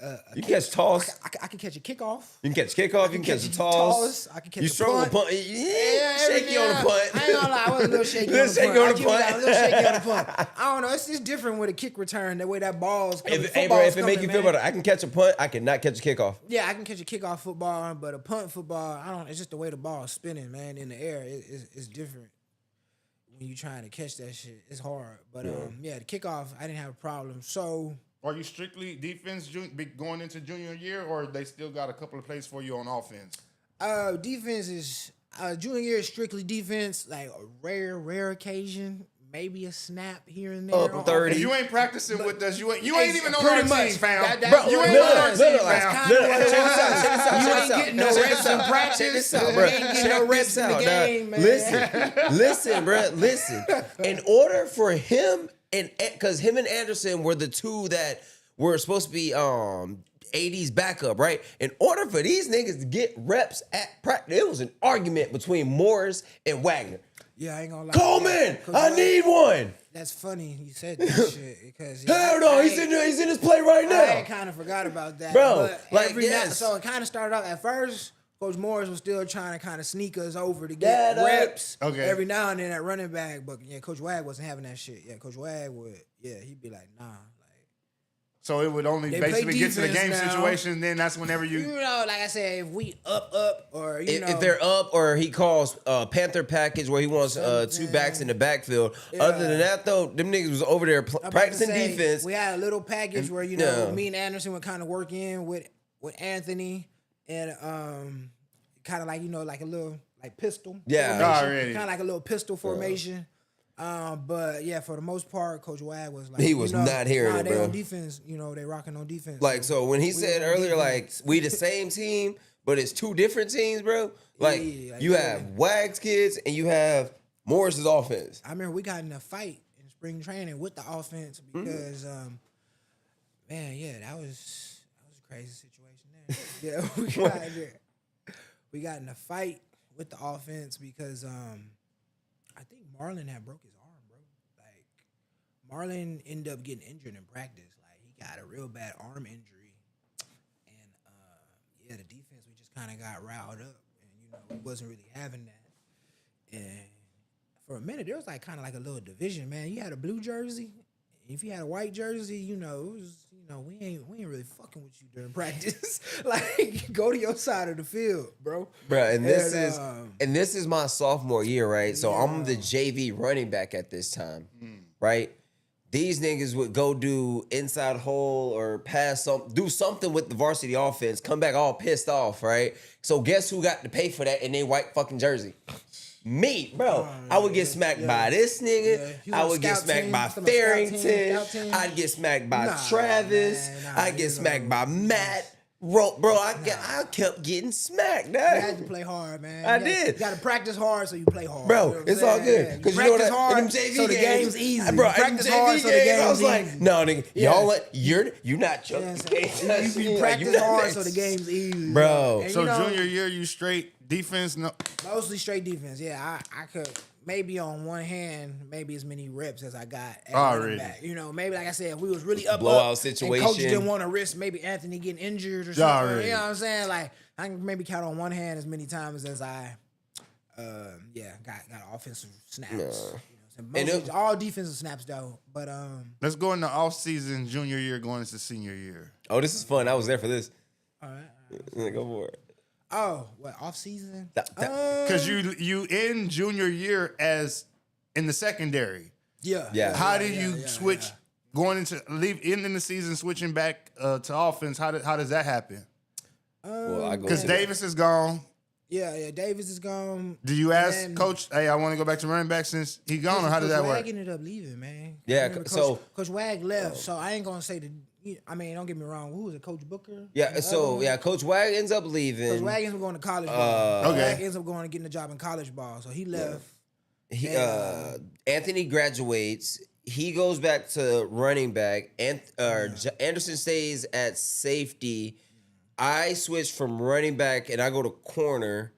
toss. I can catch a kickoff. You can catch kickoff. You can catch a toss. I can catch you a struggle punt. Punt. Yeah, shaky on the punt. I ain't gonna lie, I was a little shaky on the punt. I was a little shaky on the punt. I don't know. It's just different with a kick return. The way that ball's coming. If it make you feel better, I can catch a punt. I cannot catch a kickoff. Yeah, I can catch a kickoff football, but a punt football, It's just the way the ball's spinning, man, in the air. It's different. When you trying to catch that shit, it's hard. But the kickoff, I didn't have a problem. So, are you strictly defense going into junior year, or they still got a couple of plays for you on offense? Defense is junior year is strictly defense. Like a rare occasion, maybe a snap here and there. Up 30. If you ain't practicing with us, you ain't even on our team, fam. Bro, you ain't on our team, fam. You ain't getting no reps in practice. You ain't getting no reps in the game, man. Listen, bro. Listen. In order for him because him and Anderson were the two that were supposed to be 80s backup, right? In order for these niggas to get reps at practice, there was an argument between Morris and Wagner. Yeah, I ain't gonna lie. Coleman, I need one. That's funny you said that shit because hell no, he's in his play right now. I kind of forgot about that, bro. But so it kind of started out at first. Coach Morris was still trying to kind of sneak us over to get reps every now and then at running back, but Coach Wag wasn't having that shit. Yeah, Coach Wag would. Yeah, he'd be like, nah. So it would only basically get to the game situation, then that's whenever you like I said, if we up, or if they're up, or he calls Panther package where he wants two backs in the backfield. Yeah. Other than that, though, them niggas was over there practicing defense. We had a little package where me and Anderson would kind of work in with Anthony and kind of like like a little like pistol. Yeah, kind of like a little pistol formation. But yeah, for the most part, Coach Wag was like, he was not hearing it, bro. On defense, they rocking on defense. Like, so when he said earlier, like, we the same team, but it's two different teams, bro. Like, you have Wag's kids and you have Morris's offense. I remember we got in a fight in spring training with the offense because, that was a crazy situation there. Yeah, we got in a fight with the offense because I think Marlon had broke his arm, bro. Like, Marlon ended up getting injured in practice. Like, he got a real bad arm injury. And, the defense, we just kind of got riled up. And, we wasn't really having that. And for a minute, there was, like, kind of like a little division, man. You had a blue jersey. If you had a white jersey, it was, we ain't really fucking with you during practice. Like, go to your side of the field, bro. Bro, and this is my sophomore year, right? So I'm the JV running back at this time, right? These niggas would go do inside hole or do something with the varsity offense, come back all pissed off, right? So guess who got to pay for that in their white fucking jersey? me, bro. I would get smacked by this nigga. Yeah. I would get smacked by Farrington. I'd get smacked by Travis. I'd get smacked by Matt. Bro, I kept getting smacked. You had to play hard, man. I did. You got to practice hard so you play hard. Bro, you know it's all good. Because you know practice that, hard in them JV so the game's easy. Bro, you practice hard so the game's I was like, easy. no, nigga, you're not You you practice hard so the game's easy. Bro. And So junior year, you straight defense? No. Mostly straight defense. Yeah, I could maybe on one hand, maybe as many reps as I got at running back. You know, maybe like I said, if we was really up, situation. and coach didn't want to risk maybe Anthony getting injured or something. You know what I'm saying? Like I can maybe count on one hand as many times as I, got offensive snaps. You know, mostly, all defensive snaps though. But let's go into off season, junior year, going into senior year. Oh, this is fun. I was there for this. All right. Go for it. Oh, what off season? Because you in junior year as in the secondary. Yeah. How did you switch going into ending the season, switching back to offense? How does that happen? Because Davis is gone. Yeah, Davis is gone. Do you ask Coach, hey, I want to go back to running back since he gone, or how did that work? Wag ended up leaving, man. Yeah, Coach Wag left, so I ain't gonna say I mean, don't get me wrong. Who was it, Coach Booker? Yeah, Coach Wag ends up leaving. Coach Wag ends up going to college ball. Okay. Wag ends up going and getting a job in college ball, so he left. Anthony graduates. He goes back to running back. Anderson stays at safety. I switch from running back and I go to corner.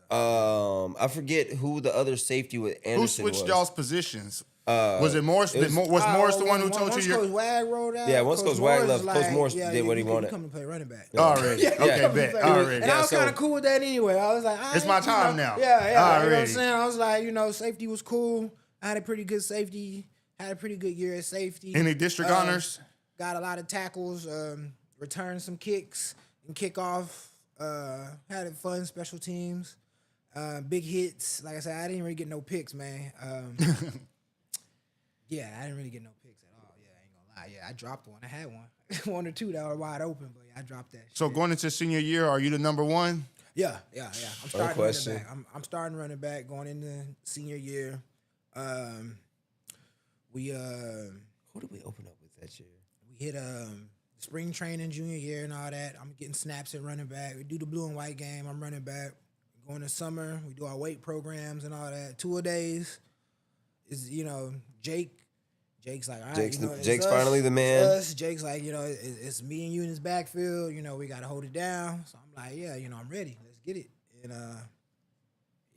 I forget who the other safety with Anderson Who switched was. y'all's positions? Was it Morris? Was Morris the one who told you? Coach Wag rolled out. Yeah, once Coach Wag left, Coach Morris did what he wanted. Come to play running back. Already. Okay, bet. Already. And I was kind of cool with that anyway. I was like, it's my time now. Yeah. You know what I'm Already. saying? I was like, safety was cool. I had a pretty good safety. Had a pretty good year at safety. Any district honors? Got a lot of tackles. Returned some kicks and kickoff. Had it fun. Special teams. Big hits. Like I said, I didn't really get no picks, man. Yeah, I didn't really get no picks at all. Yeah, I ain't gonna lie. Yeah, I dropped one. I had one. One or two that were wide open, but I dropped that. So going into senior year, are you the number one? Yeah. I'm starting running back. I'm starting running back going into senior year. Who did we open up with that year? We hit spring training junior year and all that. I'm getting snaps at running back. We do the blue and white game. I'm running back. Going to summer, we do our weight programs and all that. 2 days is Jake's like, all right, Jake's finally the man. Us. Jake's like, it's me and you in his backfield. We got to hold it down. So I'm like, yeah, I'm ready. Let's get it. And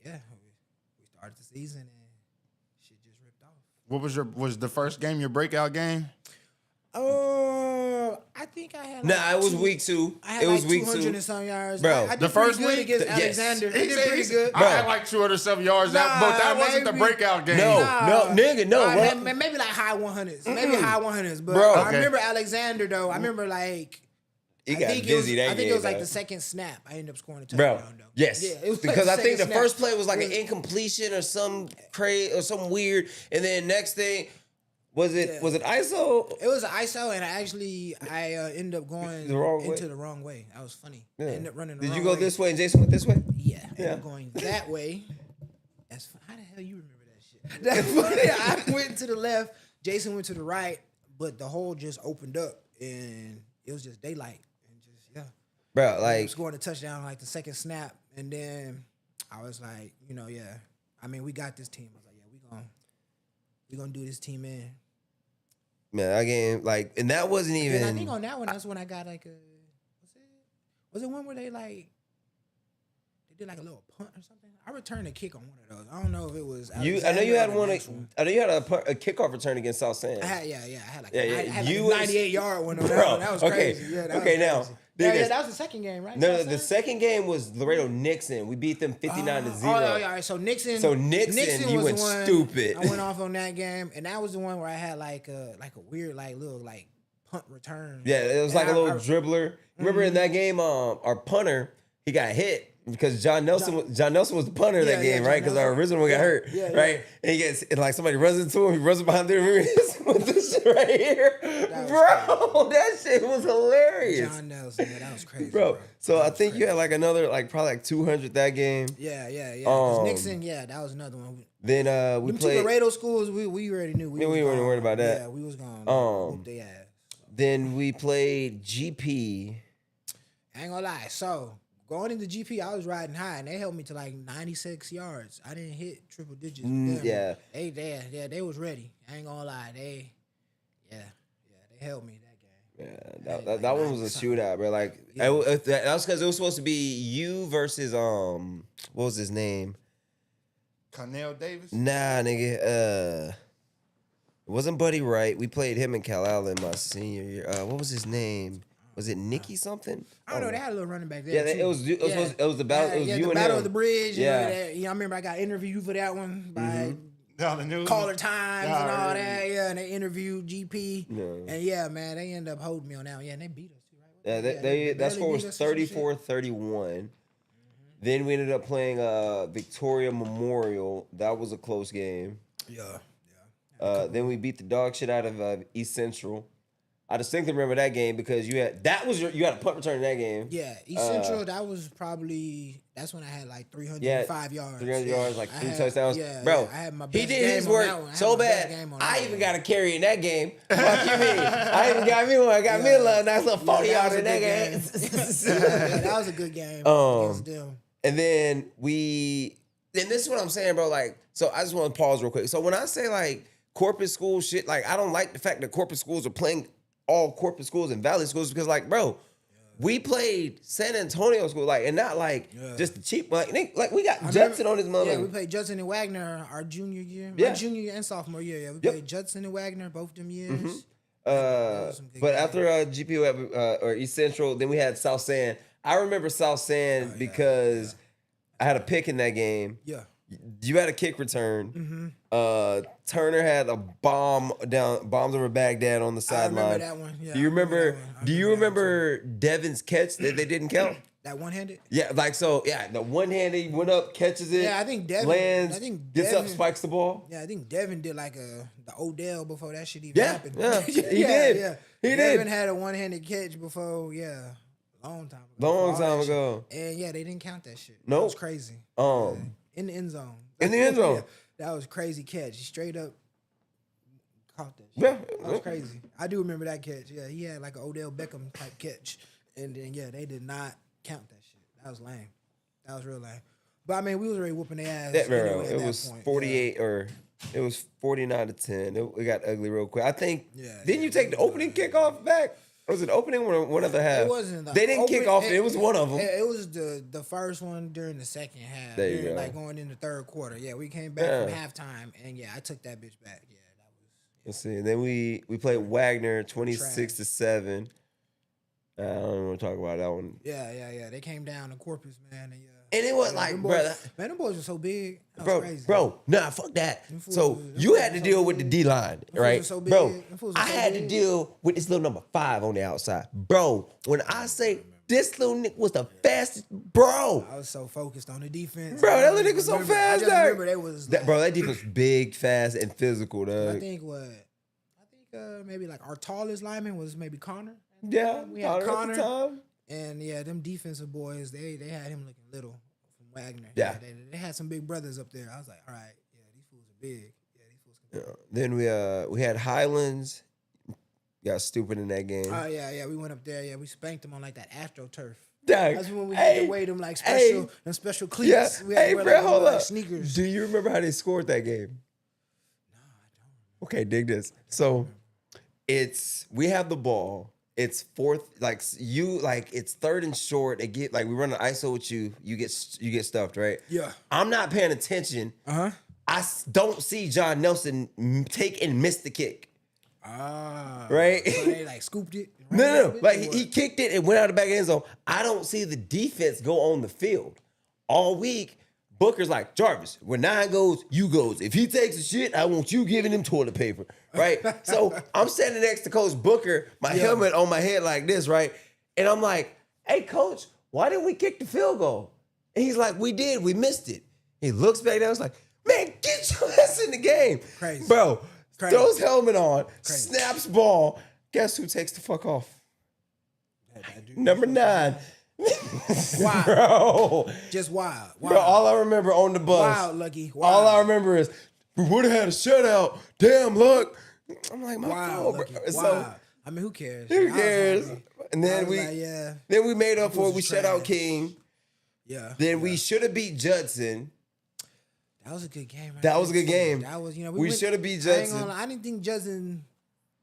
we started the season and shit just ripped off. What was the first game your breakout game? I think I had. It was week 2. I had week 200 and some yards, bro. I did the first week against Alexander. He did pretty good. I had like 207 yards, but that wasn't the breakout game. No, nigga, no. Maybe like high 100s, maybe high 100s. But bro, I remember Alexander though. I remember like. He got busy that game. I think it was like the second snap. I ended up scoring a touchdown though. Yes. Yeah, it was because I think the snap. first play was like an incompletion or some crazy or some weird, and then next thing. Was it ISO? It was an ISO, and I ended up going the wrong way. That was funny. Yeah. I ended up running the Did wrong you go way. this way and Jason went this way? Yeah, I ended up going that way. That's how the hell you remember that shit? That's funny. I went to the left, Jason went to the right, but the hole just opened up, and it was just daylight, and just Bro, like scoring a touchdown like the second snap, and then I was like, I mean, we got this team. I was like, yeah, we gonna do this team in. Man, that game, and that wasn't even. And I think on that one, that's when I got like was it one where they did like a little punt or something? I returned a kick on one of those. I don't know if it was. I know you had one. I know you had a kickoff return against South San. I had I had like a 98-yard one on that one. That was crazy. Yeah, that was crazy. Now. That was the second game, right? No, the second game was Laredo Nixon. We beat them 59-0. Oh, yeah. So Nixon, you was went the one, stupid. I went off on that game, and that was the one where I had like a weird little punt return. Yeah, it was like a little dribbler. Remember in that game, our punter, he got hit. because John Nelson was the punter of that game, right? Because our original one got hurt, right? And he gets and like somebody runs into him, he runs behind him with this shit right here, bro. That shit was hilarious. John Nelson, that was crazy, bro. So I think you had like another probably like 200 that game. Yeah. 'Cause Nixon, that was another one. Then we played Laredo schools. We already knew. We weren't worried about that. Yeah, we was gonna whoop their ass. Then we played GP. I ain't gonna lie. So going into GP, I was riding high, and they held me to like 96 yards. I didn't hit triple digits. Yeah. They was ready. I ain't gonna lie. They held me that game. Yeah, that one was a shootout, bro. Like that was because it was supposed to be you versus what was his name? Cornell Davis? Nah, nigga. It wasn't Buddy Wright. We played him in Cal Allen my senior year. What was his name? Was it Nicky something? I don't know. They had a little running back there. Yeah, it was the battle. It was you the and battle him. of the bridge. Yeah. I remember I got interviewed for that one by Down the news. Caller Times and all that. Yeah, and they interviewed GP. Yeah. And man, they ended up holding me on that one. Yeah, and they beat us too, right? Yeah, that score was barely beat us or some shit. 34-31. Then we ended up playing Victoria Memorial. That was a close game. Yeah. Then we beat the dog shit out of East Central. I distinctly remember that game because you had a punt return in that game. Yeah, East Central. That's when I had like 305 yards. 300 yards, like 3 touchdowns. Yeah, bro, I had my he best did his game on that work one. so bad. I even got a carry in that game. Fuck you, mean? I even got me one. I got me a little nice little 40 yards in that game. Yeah, that was a good game against them. And then this is what I'm saying, bro. Like, so I just want to pause real quick. So when I say like corporate school shit, like I don't like the fact that corporate schools are playing all corporate schools and valley schools because, like, bro, we played San Antonio school, like, and not like just the cheap, like we got Judson on his mother. Yeah, we played Judson and Wagner our junior year, my junior year and sophomore year. Yeah, we played Judson and Wagner both them years. But after GPO or East Central, then we had South San. I remember South San because I had a pick in that game. Yeah. You had a kick return. Turner had a bombs over Baghdad on the sideline. I remember that one. Yeah, Do you remember Devin's catch that they didn't count? That one-handed? Yeah, like so. Yeah, the one-handed went up, catches it. Yeah, I think Devin lands, gets up, spikes the ball. Yeah, I think Devin did like the Odell before that shit even happened. Yeah, he did. Yeah, he Devin did. had a one-handed catch before. Yeah, long time ago. And they didn't count that shit. Nope. That was crazy. In the end zone. In the end zone. That was a crazy catch. He straight up caught that shit. Yeah. That was crazy. I do remember that catch. Yeah, he had like an Odell Beckham type catch. And then, they did not count that shit. That was lame. That was real lame. But, I mean, we was already whooping their ass. It was 48 or it was 49-10. It got ugly real quick. I think, didn't you take the opening kickoff back? Was it opening or one other half? It wasn't. They didn't kick off. It was one of them. It was the first one during the second half. There you go. Like going in the third quarter. Yeah, we came back from halftime, and I took that bitch back. Yeah, that was. Let's see. And then we played Wagner 26-7. I don't want to talk about that one. Yeah. They came down to Corpus, man. And it was like, bro, man, them boys were so big. That was crazy. Bro, nah, fuck that. So you had to deal with the D line, right? So big. Bro, I had to deal with this little number 5 on the outside. Bro, when I say this little nigga was the fastest, bro. I was so focused on the defense. Bro, that little nigga was so fast, I just remember they was like, that defense was big, fast, and physical, dog. I think maybe like our tallest lineman was maybe Connor. Yeah, we had Connor at the time. And them defensive boys, they had him looking little from Wagner. Yeah. They had some big brothers up there. I was like, all right, these fools are big. Yeah, these fools can play. Then we had Highlands. Got stupid in that game. Oh yeah, we went up there. Yeah, we spanked them on like that AstroTurf. Dang. That's when we had to weigh them like special cleats. Yeah. We had to wear, bro, hold like up. Sneakers. Do you remember how they scored that game? No, I don't. Okay, dig this. So we have the ball. It's fourth, it's third and short. They get we run an ISO with you. You get stuffed, right? Yeah. I'm not paying attention. I don't see John Nelson take and miss the kick. Right? So they scooped it. No. He kicked it and went out of the back end zone. I don't see the defense go on the field all week. Booker's like, Jarvis, when 9 goes, you goes. If he takes a shit, I want you giving him toilet paper, right? So I'm standing next to Coach Booker, my helmet on my head like this, right? And I'm like, hey, Coach, why didn't we kick the field goal? And he's like, we did. We missed it. He looks back down. He's like, man, get your ass in the game. Crazy. Bro, Crazy. throws helmet on, Crazy. snaps ball. Guess who takes the fuck off? That dude. Number 9. Wild. Bro. Just wild. Bro, all I remember on the bus. Wild, Lucky. Wild. All I remember is, we would have had a shutout. Damn, look. I'm like, my fault, bro. Lucky. So, Wild. I mean, who cares? who I was cares? happy. And I then was we, like, yeah. then we made up for it. We was shut out trash. King. Yeah. Then we should have beat Judson. That was a good game. Right That was a good game. That was, We should have beat I ain't Judson. gonna lie, I didn't think Judson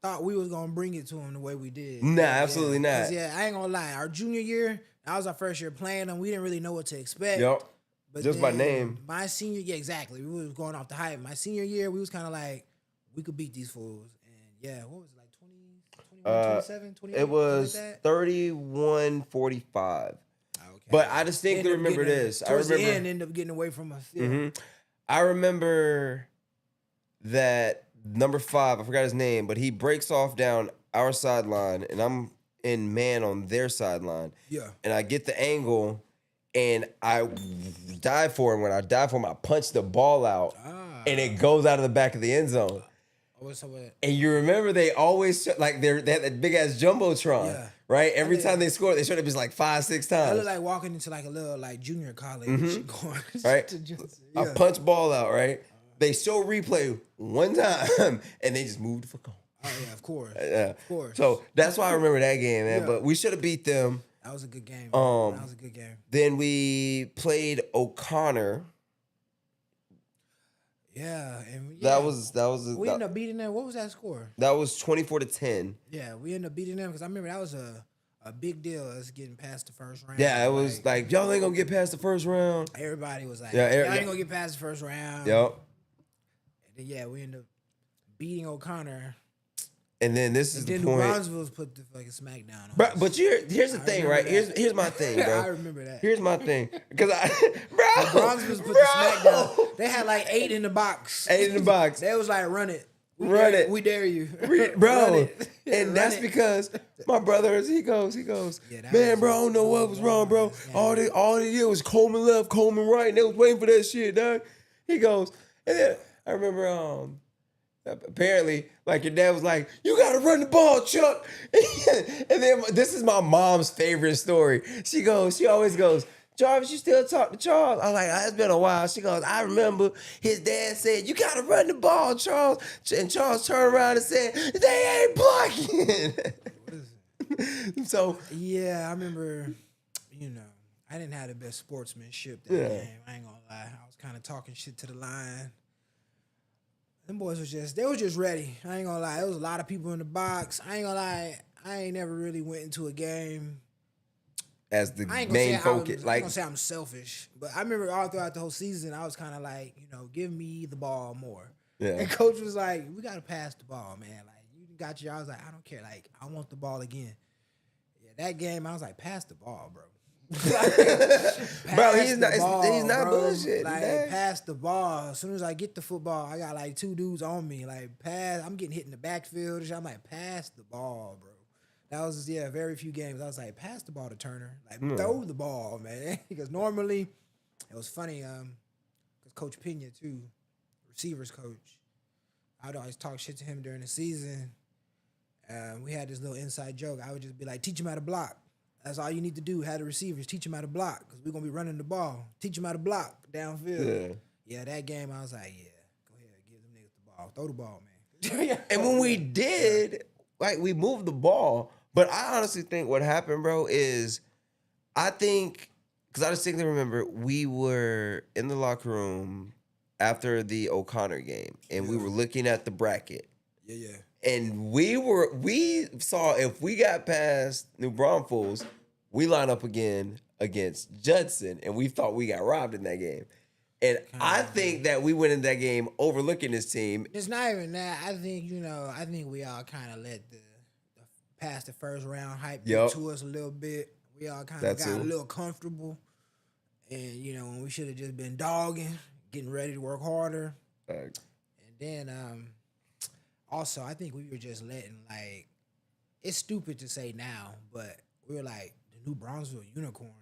thought we was gonna bring it to him the way we did. Nah, absolutely not. 'Cause, yeah, I ain't gonna lie. Our junior year, that was our first year playing them. We didn't really know what to expect. Yep. But Just by then name. My senior, yeah, exactly. We was going off the hype. My senior year, we was kind of like, we could beat these fools. And yeah, what was it, like 21, 27, 28? It was Something like that? 31-45. Okay. But I distinctly Ended up remember getting- this. I towards the remember. end, ended up getting away from us. Yeah. Mhm. I remember that number 5, I forgot his name, but he breaks off down our sideline, and I'm in man on their sideline. Yeah. And I get the angle, and I dive for him. When I dive for him, I punch the ball out, and it goes out of the back of the end zone. What's up with it? And you remember they always like they had that big ass jumbotron, Yeah. right? Every did. time they scored, they showed up just like 5-6 I times. look like walking into like a little like junior college shit going Right? to just, I punch ball out, right? They show replay one time, and they just moved the fuck on. Oh yeah, of course. Yeah. Of course. So that's why I remember that game, man. Yeah. But we should have beat them. That was a good game. Man. That was a good game. Then we played O'Connor. Yeah, and That was we ended up beating them. What was that score? that was 24-10. Yeah, we ended up beating them because I remember that was a big deal. Us getting past the first round. Yeah, it was like y'all ain't gonna get past the first round. everybody was like, Yeah, y'all yeah. ain't gonna get past the first round. Yep. And then, yeah, we ended up beating O'Connor. And then this is And the then New point. Braunfels put the fucking smackdown on Bro, us. but here's the thing, right? remember that. Here's my thing, bro. I remember that. Here's my thing, because bro, Braunfels put the smackdown. They had like 8 in the box. 8 in the box. They was like, run it. Run it. We dare you. Bro, Run it. and Run that's it. because my brother, he goes, Yeah, that man, was bro, I don't know what was wrong, bro. Yeah. All they did was Coleman left, Coleman right, and they was waiting for that shit, dog. He goes, and then I remember, apparently, like your dad was like, you gotta run the ball, Chuck. And then this is my mom's favorite story. She always goes, Jarvis, you still talk to Charles? I'm like, it's been a while. She goes, I remember his dad said, you gotta run the ball, Charles. And Charles turned around and said, they ain't blocking. So, Yeah, I remember, I didn't have the best sportsmanship that game. I ain't gonna lie. I was kind of talking shit to the line. Them boys they was just ready. I ain't gonna lie. There was a lot of people in the box. I ain't gonna lie. I ain't never really went into a game. as the I ain't gonna main say focus, I ain't like, gonna say I'm selfish, but I remember all throughout the whole season, I was kind of like, give me the ball more. Yeah. And coach was like, we gotta pass the ball, man. Like you got I was like, I don't care. Like I want the ball again. Yeah, that game, I was like, pass the ball, bro. bro, he's not bullshit. Like man. pass the ball. As soon as I get the football, I got like 2 dudes on me. Like pass, I'm getting hit in the backfield. And shit. I'm like, pass the ball, bro. That was very few games. I was like, pass the ball to Turner. Like throw the ball, man. Because normally, it was funny. Because Coach Pena too, receivers coach. I'd always talk shit to him during the season. We had this little inside joke. I would just be like, teach him how to block. That's all you need to do. Have the receivers teach him how to block because we're gonna be running the ball. Teach him how to block downfield. Yeah, that game I was like, yeah, go ahead, give them niggas the ball, throw the ball, man. And when we did, like, we moved the ball. But I honestly think what happened, bro, is I think, because I distinctly remember we were in the locker room after the O'Connor game, and we were looking at the bracket. Yeah. And we saw if we got past New Braunfels, we line up again against Judson, and we thought we got robbed in that game. And I think that we went in that game overlooking this team. It's not even that. I think I think we all kind of let the past the first round hype get to us a little bit. We all kind of got a little comfortable, and when we should have just been dogging, getting ready to work harder. And then also, I think we were just letting, it's stupid to say now, but we were like the New Brownsville Unicorns.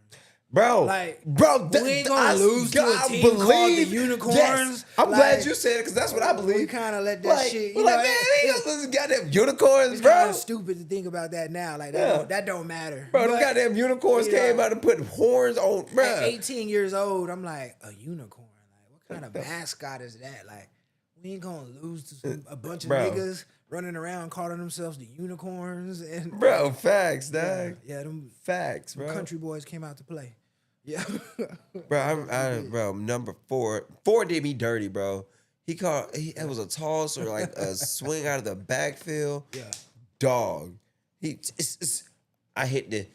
Bro, Like, bro, we ain't gonna lose to a team called the Unicorns. Yes. I'm Like, glad you said it because that's what I believe. We kind of let that shit. You like, know, man, we ain't gonna lose to goddamn unicorns, it's bro. kind of stupid to think about that now. Like that don't matter. Bro, them But, goddamn unicorns you know, came out and put horns on, bro. at 18 years old, I'm like, a unicorn. Like, what kind of mascot is that? Like, we ain't gonna lose to a bunch of niggas running around calling themselves the unicorns. And Bro, facts, dog. Yeah, them Facts, bro. country boys came out to play. Yeah. Bro, bro, number 4. 4 did me dirty, bro. It was a toss or like a swing out of the backfield. Yeah. Dog. I hit and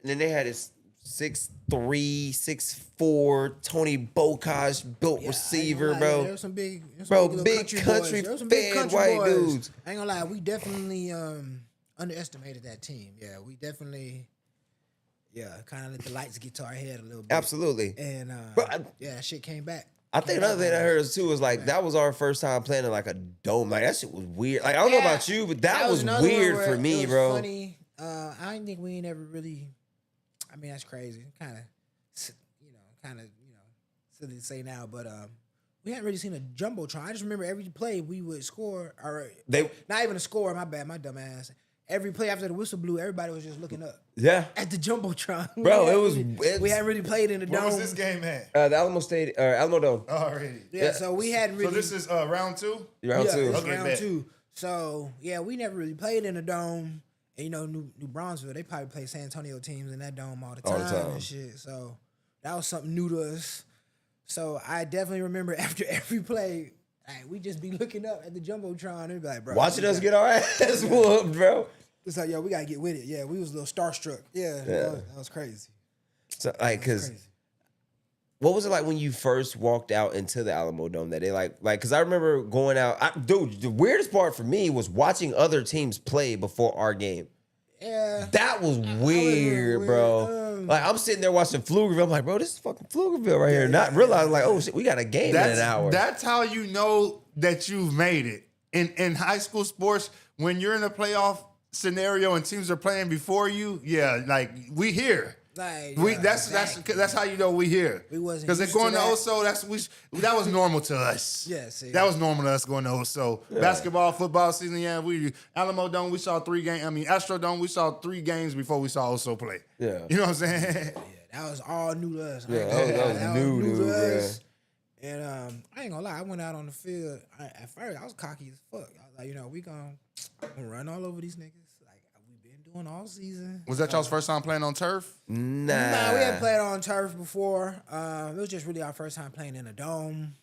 then they had this 6'3", 6'4", Tony Bokash built receiver, bro. There was some big country fan white dudes. I ain't gonna lie, we definitely underestimated that team. Yeah, we definitely kind of let the lights get to our head a little bit. Absolutely. And Bro, that shit came back. I think another thing I heard too was like that was our first time playing in like a dome. Like that shit was weird. Like I don't know about you, but that was weird for me, it was bro. Funny. I didn't think we ain't ever really. I mean, that's crazy. Kind of silly to say now, but we hadn't really seen a jumbotron. I just remember every play we would score. Or not even a score. My bad. My dumb ass. Every play after the whistle blew, everybody was just looking up. Yeah. At the jumbotron. Bro, we hadn't really played in the dome. Where was this game at? The Alamo Dome. Already. Yeah, so we hadn't really. So this is round 2? Round 2. Okay, round 2. So, yeah, we never really played in the dome. And, you know, New Braunfels, they probably play San Antonio teams in that dome all the time and shit. So, that was something new to us. So, I definitely remember after every play, like, we just be looking up at the jumbotron and be like, bro. Watching us get our ass whooped, bro. It's like, yo, we got to get with it. Yeah, we was a little starstruck. Yeah. That was crazy. So, like, because what was it like when you first walked out into the Alamo Dome that day? Like, because I remember going out. Dude, the weirdest part for me was watching other teams play before our game. Yeah. That was weird, bro. Like, I'm sitting there watching Pflugerville. I'm like, bro, this is fucking Pflugerville right here. Not realizing, like, oh, shit, we got a game in an hour. That's how you know that you've made it. In high school sports, when you're in a playoff scenario and teams are playing before you, like, we here. Like, that's how you know we here. We wasn't because used going to to that. Oso. That was normal to us. Yeah, see. That was normal to us going to Oso. Basketball, football season. Yeah, Alamo Dome. We saw 3 games. I mean, Astro Dome. We saw 3 games before we saw Oso play. Yeah, you know what I'm saying. Yeah, that was all new to us. Yeah, that was new to us. And I ain't gonna lie, I went out on the field. At first, I was cocky as fuck. I was like, you know, we gonna run all over these niggas. Doing all season. Was that y'all's first time playing on turf? Nah, we hadn't played on turf before. It was just really our first time playing in a dome.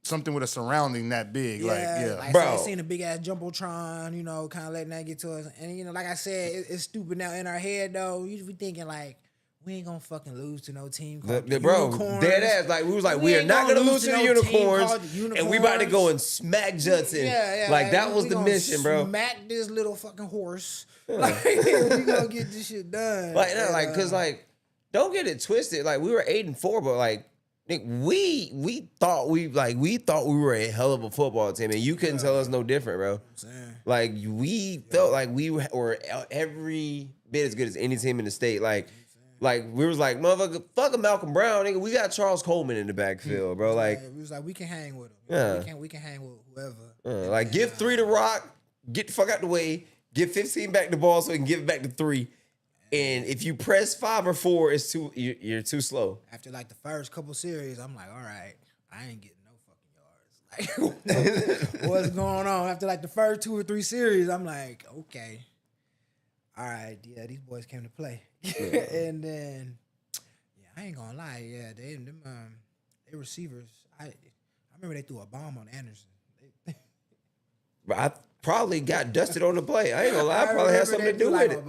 Something with a surrounding that big, like bro. So I seen a big ass jumbotron, you know, kind of letting that get to us. And you know, like I said, it's stupid now in our head though. We thinking like, we ain't gonna fucking lose to no team called the bro, Unicorns. Dead ass. Like, we was like, we are not gonna lose to the Unicorns. And we about to go and smack Judson. Yeah, like, that was the mission, bro. Smack this little fucking horse. Like, we gonna get this shit done. Like, cause like, don't get it twisted. Like, we were 8-4, but like, we thought we were a hell of a football team, and you couldn't tell us no different, bro. Like, we felt like we were every bit as good as any team in the state. Like, we was like, motherfucker, fuck a Malcolm Brown, nigga. We got Charles Coleman in the backfield, bro. Like, we was like, we can hang with him. Yeah. We can hang with whoever. Like, give 3 to Rock, get the fuck out the way, give 15 back the ball so he can give it back to 3. And if you press 5 or 4, you're too slow. After like the first couple series, I'm like, all right, I ain't getting no fucking yards. Like, what's going on? After like the first 2 or 3 series, I'm like, okay, all right, yeah, these boys came to play. And then, I ain't gonna lie, they receivers. I remember they threw a bomb on Anderson. But I probably got dusted on the play. I ain't gonna lie, I probably had something to do with it.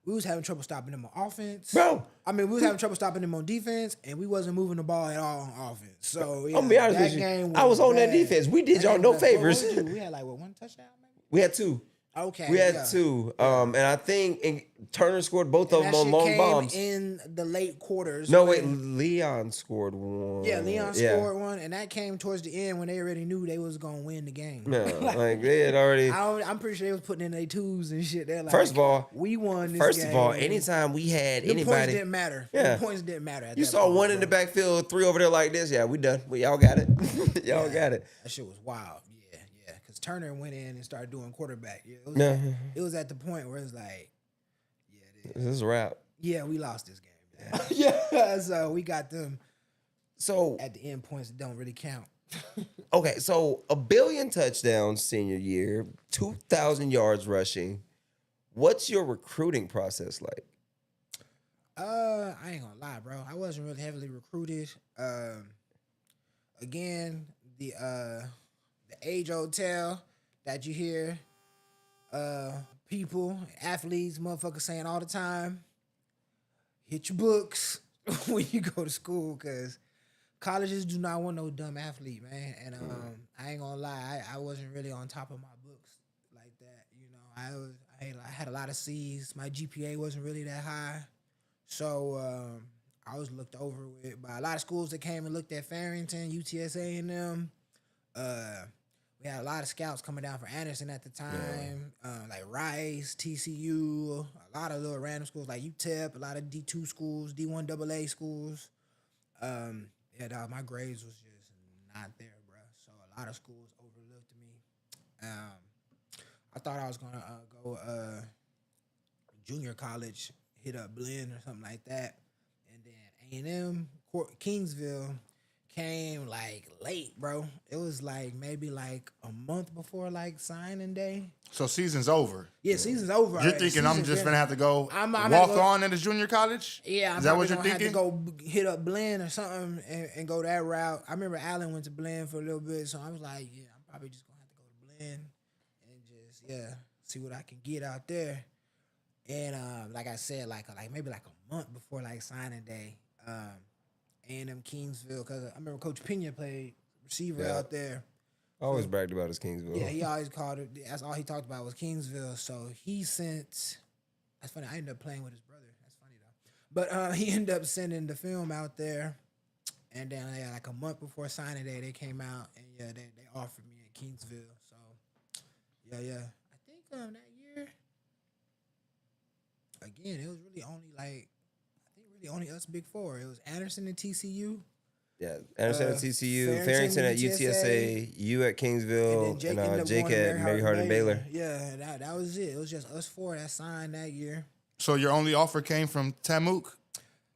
We was having trouble stopping them on offense. Bro. I mean, we was having trouble stopping them on defense, and we wasn't moving the ball at all on offense. So, I'm gonna be honest with you. I was on that defense. We did y'all no favors. We had like, 1 touchdown, maybe? We had 2. Okay, We had yeah. two. And I think Turner scored both And of that them on shit long came bombs. in the late quarters. No, wait, when- Leon scored one. Yeah, Leon scored one, and that came towards the end when they already knew they was gonna win the game. Yeah, like they had already. I'm pretty sure they was putting in their twos and shit. They're like, First of all, we won this game. anytime we had The points anybody, didn't matter. Yeah. The points didn't matter. At you that saw point, one in the backfield, three over there like this. Yeah, we done. Y'all got it. Y'all got it. That shit was wild. Yeah. Because Turner went in and started doing quarterback. Yeah, No, it was at the point where it's like, this is a wrap. yeah, we lost this game. Yeah, so we got them So at the end points that don't really count. okay, so 1 billion touchdowns senior year, 2,000 yards rushing. What's your recruiting process like? I ain't gonna lie, bro. I wasn't really heavily recruited. Again, the age old tale that you hear people, athletes, motherfuckers saying all the time, hit your books when you go to school, because colleges do not want no dumb athlete, man. And I ain't gonna lie, I wasn't really on top of my books like that. You know, I had a lot of C's. My GPA wasn't really that high. So I was looked over with by a lot of schools that came and looked at Farrington, UTSA, and them. We had a lot of scouts coming down for Anderson at the time, like Rice, TCU, a lot of little random schools like UTEP, a lot of D2 schools, D1 AA schools. Dog, my grades was just not there, bro. So a lot of schools overlooked me. I thought I was gonna go junior college, hit up Blinn or something like that, and then A&M Kingsville came like late, bro. It was like maybe like a month before like signing day. So season's over. Yeah, season's over. You're already. thinking I'm just gonna have to go I'm walk on into junior college? Yeah, Is that what you're gonna thinking? have to go hit up Blinn or something and go that route. I remember Allen went to Blinn for a little bit, so I was like, yeah, I'm probably just gonna have to go to Blinn and just see what I can get out there. And like I said, like maybe like a month before like signing day, A&M Kingsville, because I remember Coach Pena played receiver out there. I always bragged about his Kingsville. Yeah, he always called it. That's all he talked about was Kingsville. So he sent. That's funny. I ended up playing with his brother. That's funny though. But he ended up sending the film out there, and then like a month before signing day, they came out and they offered me at Kingsville. So yeah. I think that year, again, it was really only us Big Four. It was Anderson and TCU. Yeah, Anderson at TCU, Farrington at UTSA, you at Kingsville, and Jake at Mary Hardin Baylor. Yeah, that was it. It was just us four that signed that year. So your only offer came from Tamook?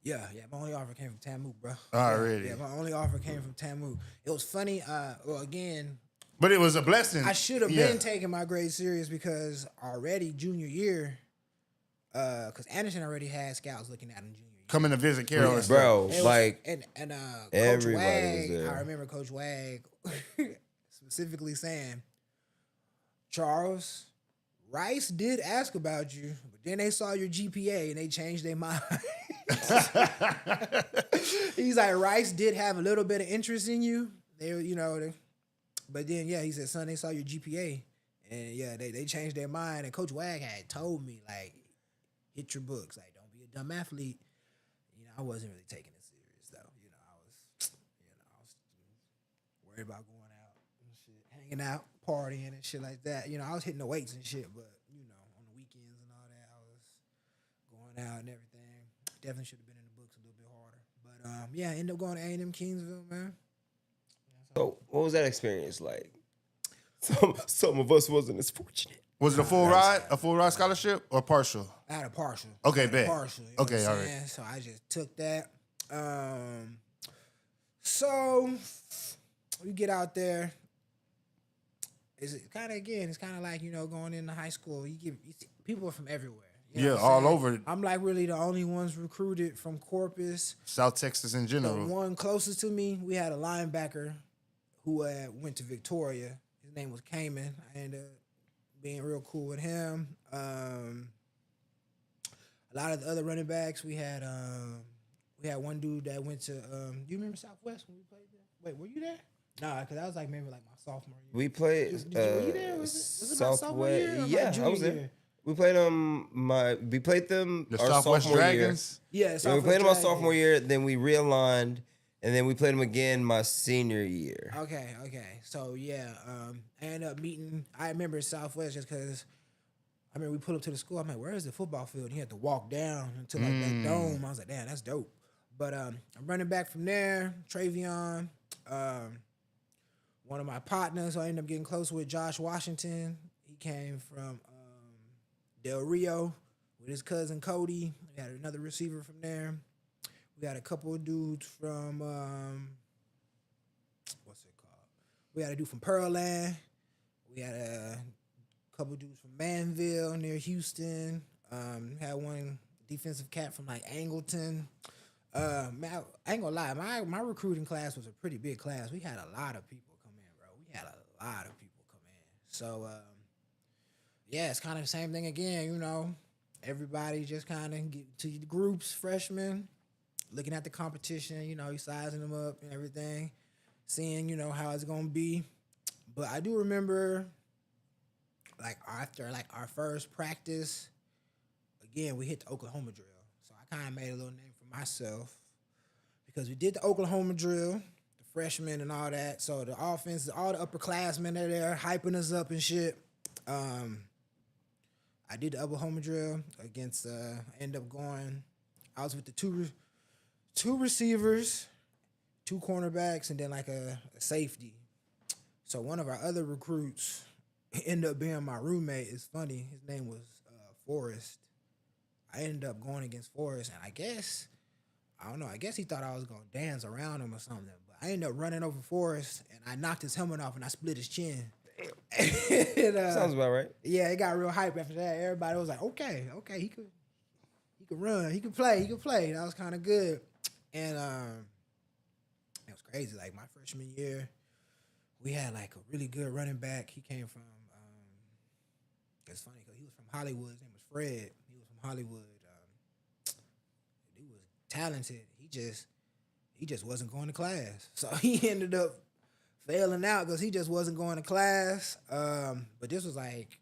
Yeah. My only offer came from Tamook, bro. Already. Yeah, my only offer came from Tamook. It was funny. Well, again, but it was a blessing. I should have been taking my grades serious because already junior year, because Anderson already had scouts looking at him junior year. Coming to visit Carol, bro. Like and Coach everybody Wag, was there. I remember Coach Wag specifically saying, Charles, Rice did ask about you, but then they saw your GPA and they changed their mind. He's like, Rice did have a little bit of interest in you. But then he said, son, they saw your GPA and they changed their mind. And Coach Wag had told me like, hit your books, like don't be a dumb athlete. I wasn't really taking it serious though. I was worried about going out and shit, hanging out, partying and shit like that. I was hitting the weights and shit, but on the weekends and all that, I was going out and everything. Definitely should have been in the books a little bit harder. But I ended up going to A&M Kingsville, man. So what was that experience like? Some of us wasn't as fortunate. Was it a full ride scholarship or partial? I had a partial. Okay, bet. Partial. Okay, all right. So I just took that. So we get out there. It's kind of like, going into high school. People are from everywhere. All over. I'm like really the only ones recruited from Corpus. South Texas in general. The one closest to me, we had a linebacker who went to Victoria. His name was Coleman. I ended up being real cool with him. A lot of the other running backs, we had one dude that went to. Do you remember Southwest when we played there? Wait, were you there? Nah, because that was like maybe like my sophomore year. We played Were you there? Was it my sophomore year or my Yeah, I junior was there. year? We played we played them The our Southwest sophomore Dragons. Yeah, year. Then we Southwest played them our Dragons. sophomore year. Then we realigned, and then we played them again my senior year. Okay. So yeah, I ended up meeting. I remember Southwest just because I remember we pulled up to the school. I'm like, where is the football field? And he had to walk down into like that dome. I was like, damn, that's dope. But I'm running back from there. Travion, one of my partners, so I ended up getting close with Josh Washington. He came from Del Rio with his cousin Cody. We had another receiver from there. We had a couple of dudes from what's it called? We had a dude from Pearland. We had a couple dudes from Manville near Houston. Had one defensive cat from like Angleton. Man, I ain't gonna lie, my recruiting class was a pretty big class. We had a lot of people come in, bro. We had a lot of people come in. So yeah, it's kind of the same thing again, you know. Everybody just kind of get to the groups, freshmen, looking at the competition, you know, you sizing them up and everything, seeing, you know, how it's gonna be. But I do remember, like, after like our first practice, again, we hit the Oklahoma drill. So I kind of made a little name for myself because we did the Oklahoma drill, the freshmen and all that. So the offense, all the upperclassmen are there hyping us up and shit. I did the Oklahoma drill against, I ended up going, I was with the two receivers, 2 cornerbacks, and then like a safety. So one of our other recruits ended up being my roommate. It's funny. His name was Forrest. I ended up going against Forrest, and I guess he thought I was going to dance around him or something. But I ended up running over Forrest, and I knocked his helmet off, and I split his chin. And, Sounds about right. yeah, it got real hype after that. Everybody was like, okay, he could run, he could play. That was kind of good. And it was crazy. Like my freshman year, we had like a really good running back. He came from, it's funny because he was from Hollywood. His name was Fred. He was from Hollywood. He was talented. He just wasn't going to class. So he ended up failing out because he just wasn't going to class. But this was like,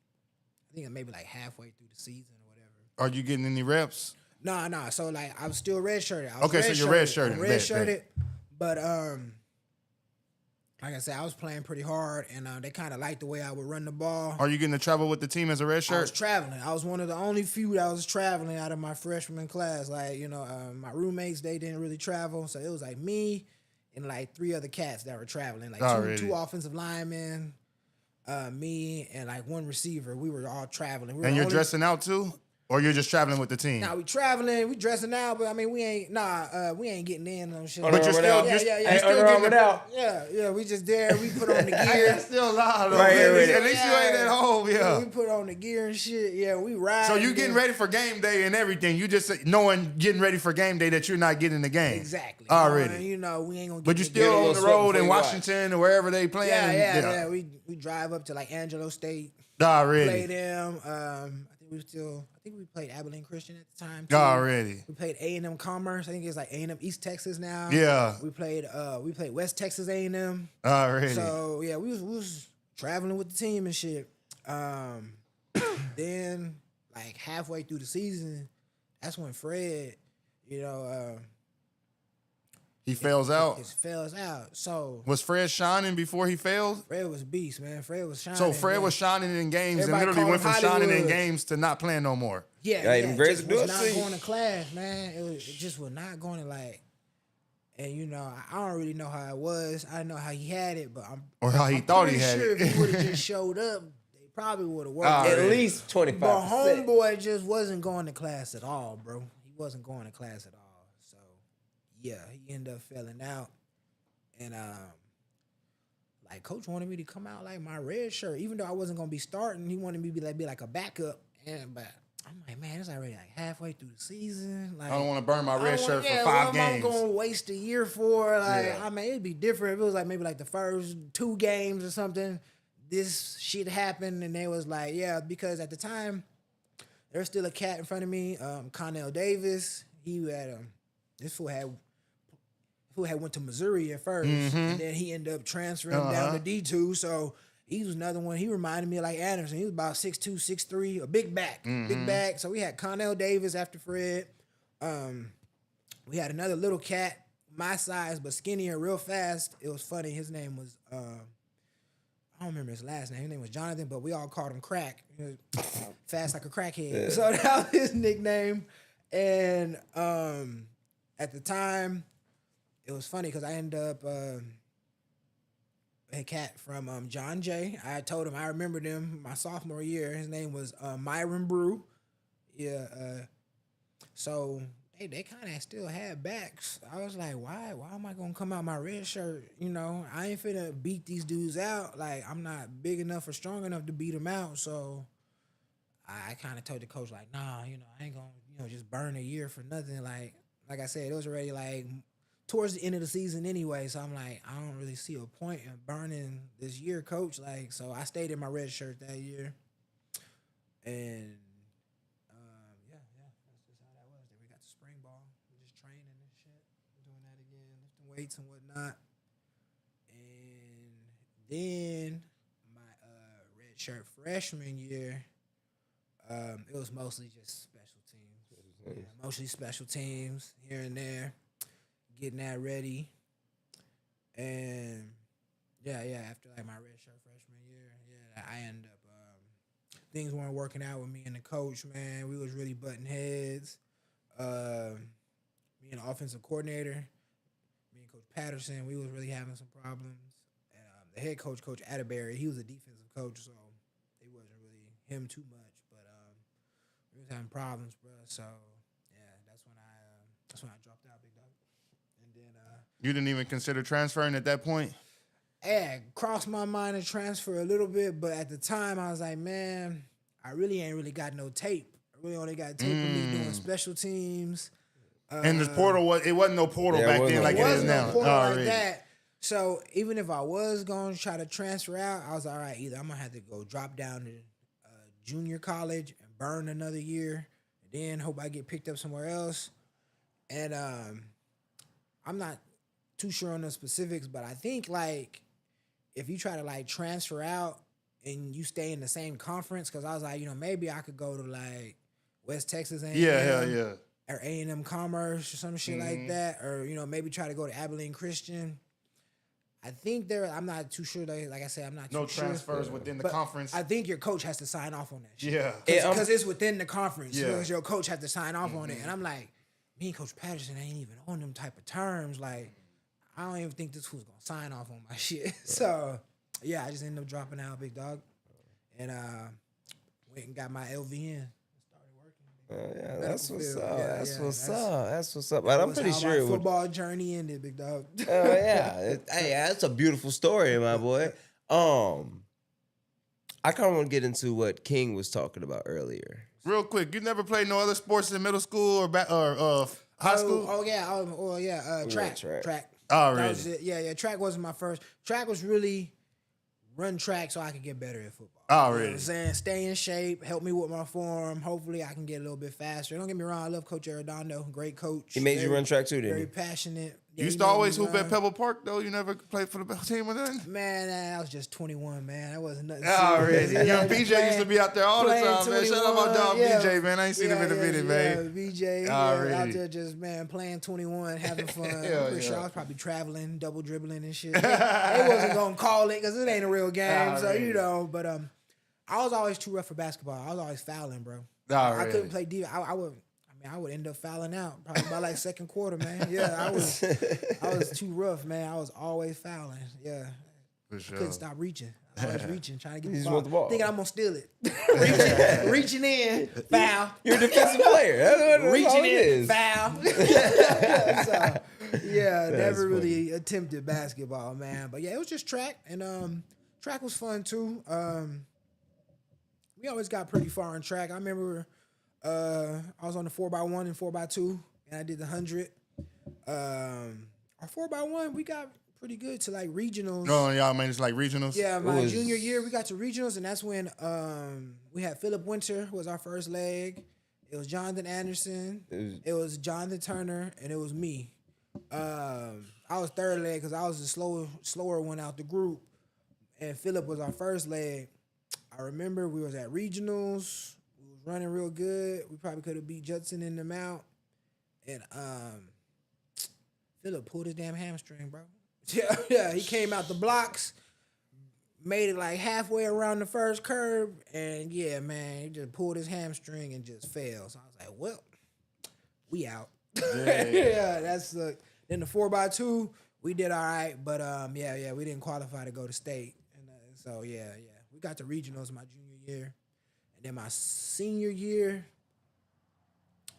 I think maybe like halfway through the season or whatever. Are you getting any reps? Nah. So like I was still redshirted. Okay, so you're redshirted. Redshirted. But like I said, I was playing pretty hard, and they kind of liked the way I would run the ball. Are you getting to travel with the team as a red I shirt? was traveling. I was one of the only few that was traveling out of my freshman class. Like, you know, my roommates, they didn't really travel. So it was like me and like 3 other cats that were traveling. Like two offensive linemen, me, and like 1 receiver. We were all traveling. And you're dressing out too? Or you're just traveling with the team? Nah, we traveling, we dressing out, but I mean, we ain't getting in on shit. But you're still, yeah, you're still getting it out. Yeah, we just there. We put on the Hey, gear. that's still loud though. Right here with At it. least you ain't at home, yeah. We put on the gear and shit. Yeah, we ride. So you getting ready for game day and everything. You just getting ready for game day that you're not getting the game. Exactly. Already. You know, we ain't gonna. But you get still on the road in before you Washington or wherever they playing. Yeah. We drive up to like Angelo State. Already. Play them. I think we played Abilene Christian at the time too. Already. We played A&M Commerce. I think it's like A&M East Texas now. Yeah. We played West Texas A&M. Already. So yeah, we was traveling with the team and shit. Then like halfway through the season, that's when Fred, you know, he fails out. It fails out. So Was Fred shining before he failed? Fred was a beast, man. Fred was shining. So Fred man. was shining in games Everybody and literally went from called him shining in Hollywood. games to not playing no more. Yeah, even Grace just do was it not to you. going to class, man. It just was not going to like, and you know, I don't really know how it was. I didn't know how he had it, but Or how he thought he pretty had sure it. if he would have just showed up, they probably would have worked. At Alright. least 25%. But homeboy just wasn't going to class at all, bro. He wasn't going to class at all. So yeah, he ended up failing out, and like coach wanted me to come out like my red shirt, even though I wasn't gonna be starting. He wanted me to be like a backup, but I'm like, man, it's already like halfway through the season. Like, I don't want to burn my red shirt for what 5 am I games. gonna waste a year for? Like, Yeah. I mean, it'd be different if it was like maybe like the first 2 games or something. This shit happened, and they was like, yeah, because at the time there's still a cat in front of me, Connell Davis. He had this fool had who had went to Missouri at first, and then he ended up transferring down to D2. So he was another one. He reminded me of like Anderson. He was about 6'2", 6'3", a big back, big back. So we had Connell Davis after Fred. We had another little cat, my size but skinnier, real fast. It was funny. His name was I don't remember his last name. His name was Jonathan, but we all called him Crack. He was fast like a crackhead. Yeah. So that was his nickname. And at the time, it was funny because I ended up a cat from John Jay. I told him I remembered him my sophomore year. His name was Myron Brew. Yeah. So they kind of still had backs. I was like, why am I gonna come out my red shirt? You know, I ain't finna beat these dudes out. Like, I'm not big enough or strong enough to beat them out. So I kind of told the coach, like, nah, you know, I ain't gonna, just burn a year for nothing. Like I said, it was already like towards the end of the season anyway. So I'm like, I don't really see a point in burning this year, coach. Like, so I stayed in my red shirt that year. And weights and whatnot, and then my red shirt freshman year, it was mostly just special teams. Yeah, mostly special teams here and there, getting that ready, and after like my red shirt freshman year, I ended up things weren't working out with me and the coach. Man, we was really butting heads. Me and the offensive coordinator. Coach Patterson, we was really having some problems. And the head coach, Coach Atterbury, he was a defensive coach, so it wasn't really him too much. But we was having problems, bro. So that's when I dropped out, big dog. And then you didn't even consider transferring at that point? Yeah, crossed my mind to transfer a little bit, but at the time I was like, man, I really ain't really got no tape. I really only got tape of me doing special teams. And the portal wasn't no portal back then like it is now. It wasn't no portal like that. So even if I was going to try to transfer out, I was all right. Either I'm going to have to go drop down to junior college and burn another year, and then hope I get picked up somewhere else. And I'm not too sure on the specifics, but I think like if you try to like transfer out and you stay in the same conference, because I was like, maybe I could go to like West Texas A&M. Yeah. Or A&M Commerce or some shit like that, or maybe try to go to Abilene Christian. I think I'm not too sure. Like I said, I'm not too sure. No transfers within the conference. I think your coach has to sign off on that shit. Yeah. Because it's within the conference. Yeah. Because your coach has to sign off on it. And I'm like, me and Coach Patterson ain't even on them type of terms. Like, I don't even think this fool's going to sign off on my shit. So, I just ended up dropping out, big dog. And went and got my LVN. That's what's up. That's what's up. But I'm pretty sure my football journey ended, big dog. Hey, that's a beautiful story, my boy. I kind of want to get into what King was talking about earlier. Real quick, you never played no other sports in middle school or high school? Track. Oh, really? That was it. Yeah. Track wasn't my first. Track was really run track so I could get better at football. Oh, really? You know what I'm saying? Stay in shape, help me with my form. Hopefully I can get a little bit faster. Don't get me wrong, I love Coach Arredondo, great coach. He made you run track too, didn't he? Very passionate. You used to always hoop at Pebble Park, though? You never played for the team or nothing? Man, I was just 21, man. That wasn't nothing Oh, serious. really? Young BJ used to be out there all the time, man. Shout out my dog BJ, man. I ain't seen him in a minute, man. BJ out there just, man, playing 21, having fun. I'm pretty sure I was probably traveling, double dribbling and shit. They wasn't going to call it because it ain't a real game. But I was always too rough for basketball. I was always fouling, bro. I couldn't play defense. I would end up fouling out probably by like second quarter, man. Yeah, I was too rough, man. I was always fouling. Yeah, for sure. Couldn't stop reaching. I was always reaching, trying to get You the want the ball. Thinking I'm gonna steal it. reaching in, foul. You're a defensive player. That's Reaching in, it is. foul. Never really attempted basketball, man. But yeah, it was just track, and track was fun too. We always got pretty far in track. I remember. I was on the 4x1 and 4x2, and I did the 100. Our 4x1, we got pretty good to like regionals. No, y'all made it like regionals? Yeah, my junior year, we got to regionals, and that's when we had Philip Winter was our first leg. It was Jonathan Anderson. It was Jonathan Turner, and it was me. I I was third leg because I was the slower one out the group, and Philip was our first leg. I remember we was at regionals. We was running real good. We probably could have beat Judson in the mount, and Philip pulled his damn hamstring, bro. Yeah, he came out the blocks, made it like halfway around the first curve, and yeah, man, he just pulled his hamstring and just fell. So I was like, well, we out. Yeah, that's the. Then the 4x2, we did all right, but yeah, we didn't qualify to go to state, and so yeah, we got to regionals my junior year, and then my senior year,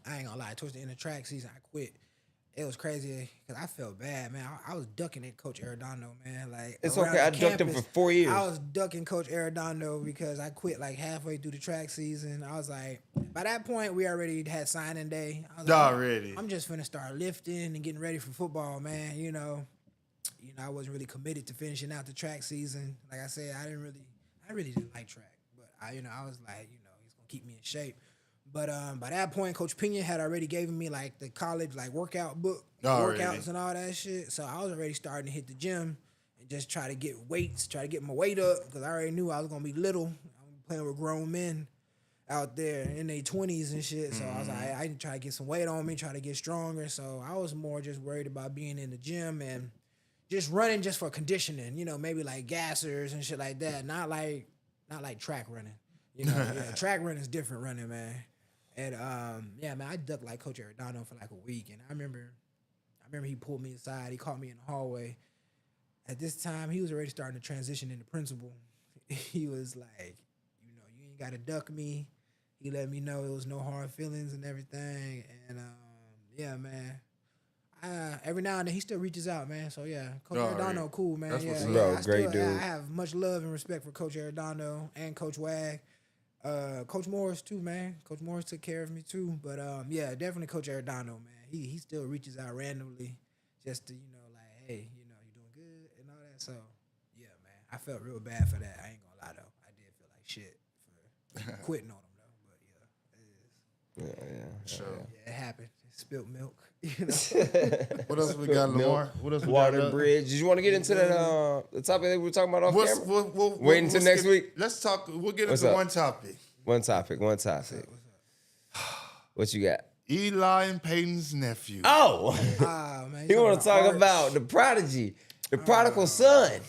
I ain't gonna lie, towards the end of track season, I quit. It was crazy because I felt bad, man. I was ducking at Coach Arredondo, man. Like it's okay. I ducked him for 4 years. I was ducking Coach Arredondo because I quit like halfway through the track season. I was like, by that point, we already had signing day. I was already. I'm just finna start lifting and getting ready for football, man. You know, I wasn't really committed to finishing out the track season. Like I said, I really didn't like track, but I was like, he's gonna keep me in shape. But by that point, Coach Pena had already given me like the college like workout book, workouts and all that shit. So I was already starting to hit the gym and just try to get weights, try to get my weight up because I already knew I was gonna be little. I'm playing with grown men out there in their 20s and shit. So I was like, I need to try to get some weight on me, try to get stronger. So I was more just worried about being in the gym and just running just for conditioning. Maybe like gassers and shit like that. Not like track running. Track running is different running, man. And man, I ducked like Coach Arredondo for like a week, and I remember he pulled me aside. He caught me in the hallway. At this time, he was already starting to transition into principal. He was like, you ain't got to duck me. He let me know it was no hard feelings and everything. And yeah, man. Every now and then he still reaches out, man. So yeah, Coach Arredondo, cool, man. That's what's up. Great dude. I have much love and respect for Coach Arredondo and Coach Wag. Coach Morris too, man. Coach Morris took care of me too. But yeah, definitely Coach Arredondo, man. He still reaches out randomly just to, like, hey, you doing good and all that. So yeah, man. I felt real bad for that. I ain't gonna lie though. I did feel like shit for quitting on him though. But yeah, it is. Sure. Yeah, it happened. Spilt milk. What else we got, Lamar? What else we Water got? bridge. Did you want to get into that the topic that we were talking about off camera? Wait until next week. Let's talk. We'll get What's into up? one topic. One topic. What you got? Eli and Peyton's nephew. Oh, Man, you want to talk Arch. about the prodigy, the prodigal son,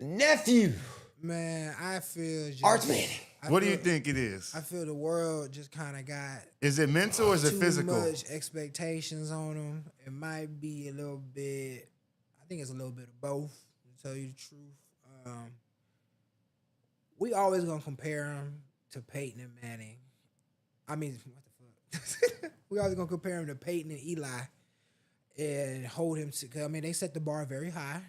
nephew, Man, I feel just... Arch Manning. What do you think it is? I feel the world just kind of got... Is it mental or is it physical? Too much expectations on him. It might be a little bit... I think it's a little bit of both, to tell you the truth. We always going to compare him to Peyton and Manning. I mean, what the fuck? We always going to compare him to Peyton and Eli and hold him to... I mean, they set the bar very high.